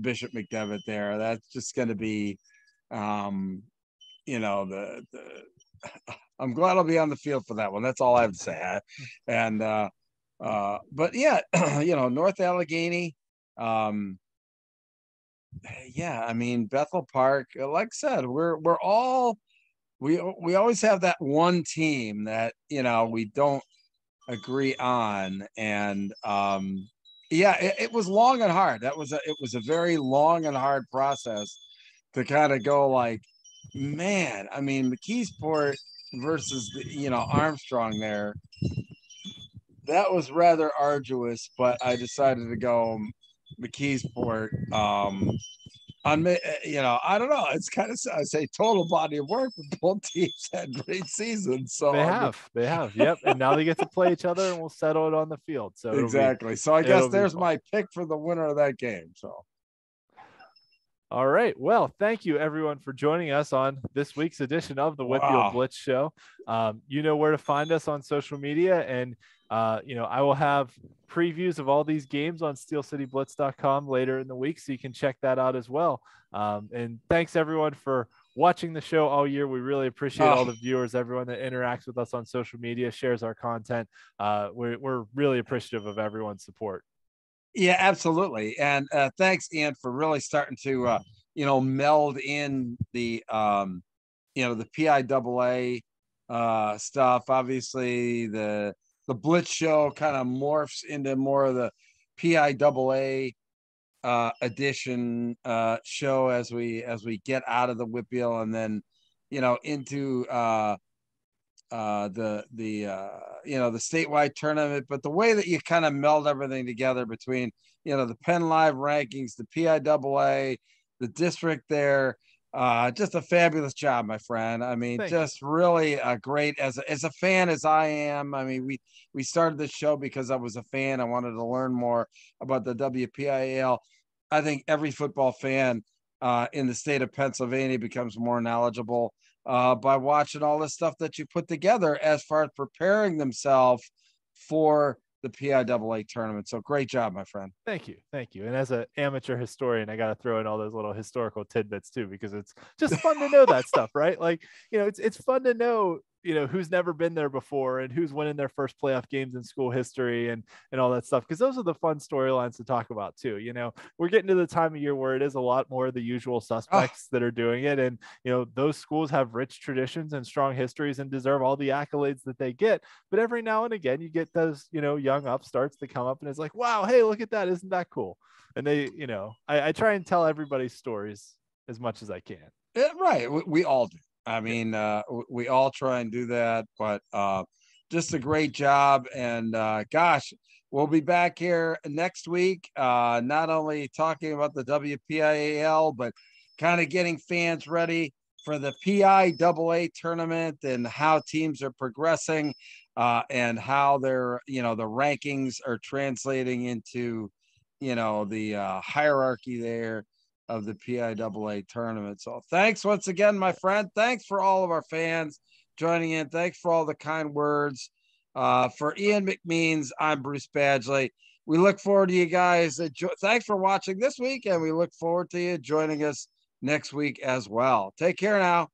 [SPEAKER 1] Bishop McDevitt there. That's just going to be, you know, the I'm glad I'll be on the field for that one. That's all I have to say. And but yeah, you know, North Allegheny. Yeah, I mean Bethel Park. Like I said, we're all we always have that one team that, you know, we don't agree on. And yeah, it was long and hard. It was a very long and hard process to kind of go like, man, I mean McKeesport versus you know, Armstrong there, that was rather arduous, but I decided to go McKeesport. On me, you know, I don't know. It's kind of, I say, total body of work, but both teams had great seasons. So
[SPEAKER 2] they have, yep. And now they get to play each other, and we'll settle it on the field. So
[SPEAKER 1] exactly. So I guess there's my pick for the winner of that game. So.
[SPEAKER 2] All right. Well, thank you everyone for joining us on this week's edition of the WPIAL Blitz Show. You know where to find us on social media, and you know, I will have previews of all these games on steelcityblitz.com later in the week, so you can check that out as well. And thanks everyone for watching the show all year. We really appreciate all the viewers, everyone that interacts with us on social media, shares our content. We're really appreciative of everyone's support.
[SPEAKER 1] Yeah, absolutely. And thanks, Ian, for really starting to, you know, meld in the, you know, the PIAA stuff. Obviously, the Blitz show kind of morphs into more of the PIAA edition show as we get out of the WPIAL and then, you know, into the you know, the statewide tournament. But the way that you kind of meld everything together between, you know, the Penn Live rankings, the PIAA, the district there, just a fabulous job, my friend. I mean, just really a great, as a fan as I am. I mean, we started this show because I was a fan. I wanted to learn more about the WPIAL. I think every football fan in the state of Pennsylvania becomes more knowledgeable by watching all this stuff that you put together as far as preparing themselves for the PIAA tournament. So great job, my friend.
[SPEAKER 2] Thank you. And as an amateur historian, I got to throw in all those little historical tidbits too, because it's just fun to know that stuff, right? Like, you know, it's fun to know, you know, who's never been there before and who's winning their first playoff games in school history and all that stuff. Cause those are the fun storylines to talk about too. You know, we're getting to the time of year where it is a lot more of the usual suspects that are doing it. And, you know, those schools have rich traditions and strong histories and deserve all the accolades that they get. But every now and again, you get those, you know, young upstarts that come up and it's like, wow, hey, look at that. Isn't that cool? And they, you know, I try and tell everybody's stories as much as I can.
[SPEAKER 1] Yeah, right. We all do. I mean, we all try and do that, but just a great job. And gosh, we'll be back here next week, not only talking about the WPIAL, but kind of getting fans ready for the PIAA tournament and how teams are progressing and how their, you know, the rankings are translating into, you know, the hierarchy there of the PIAA tournament. So thanks once again, my friend. Thanks for all of our fans joining in. Thanks for all the kind words. For Ian McMeans, I'm Bruce Badgley. We look forward to you guys. Thanks for watching this week, and we look forward to you joining us next week as well. Take care now.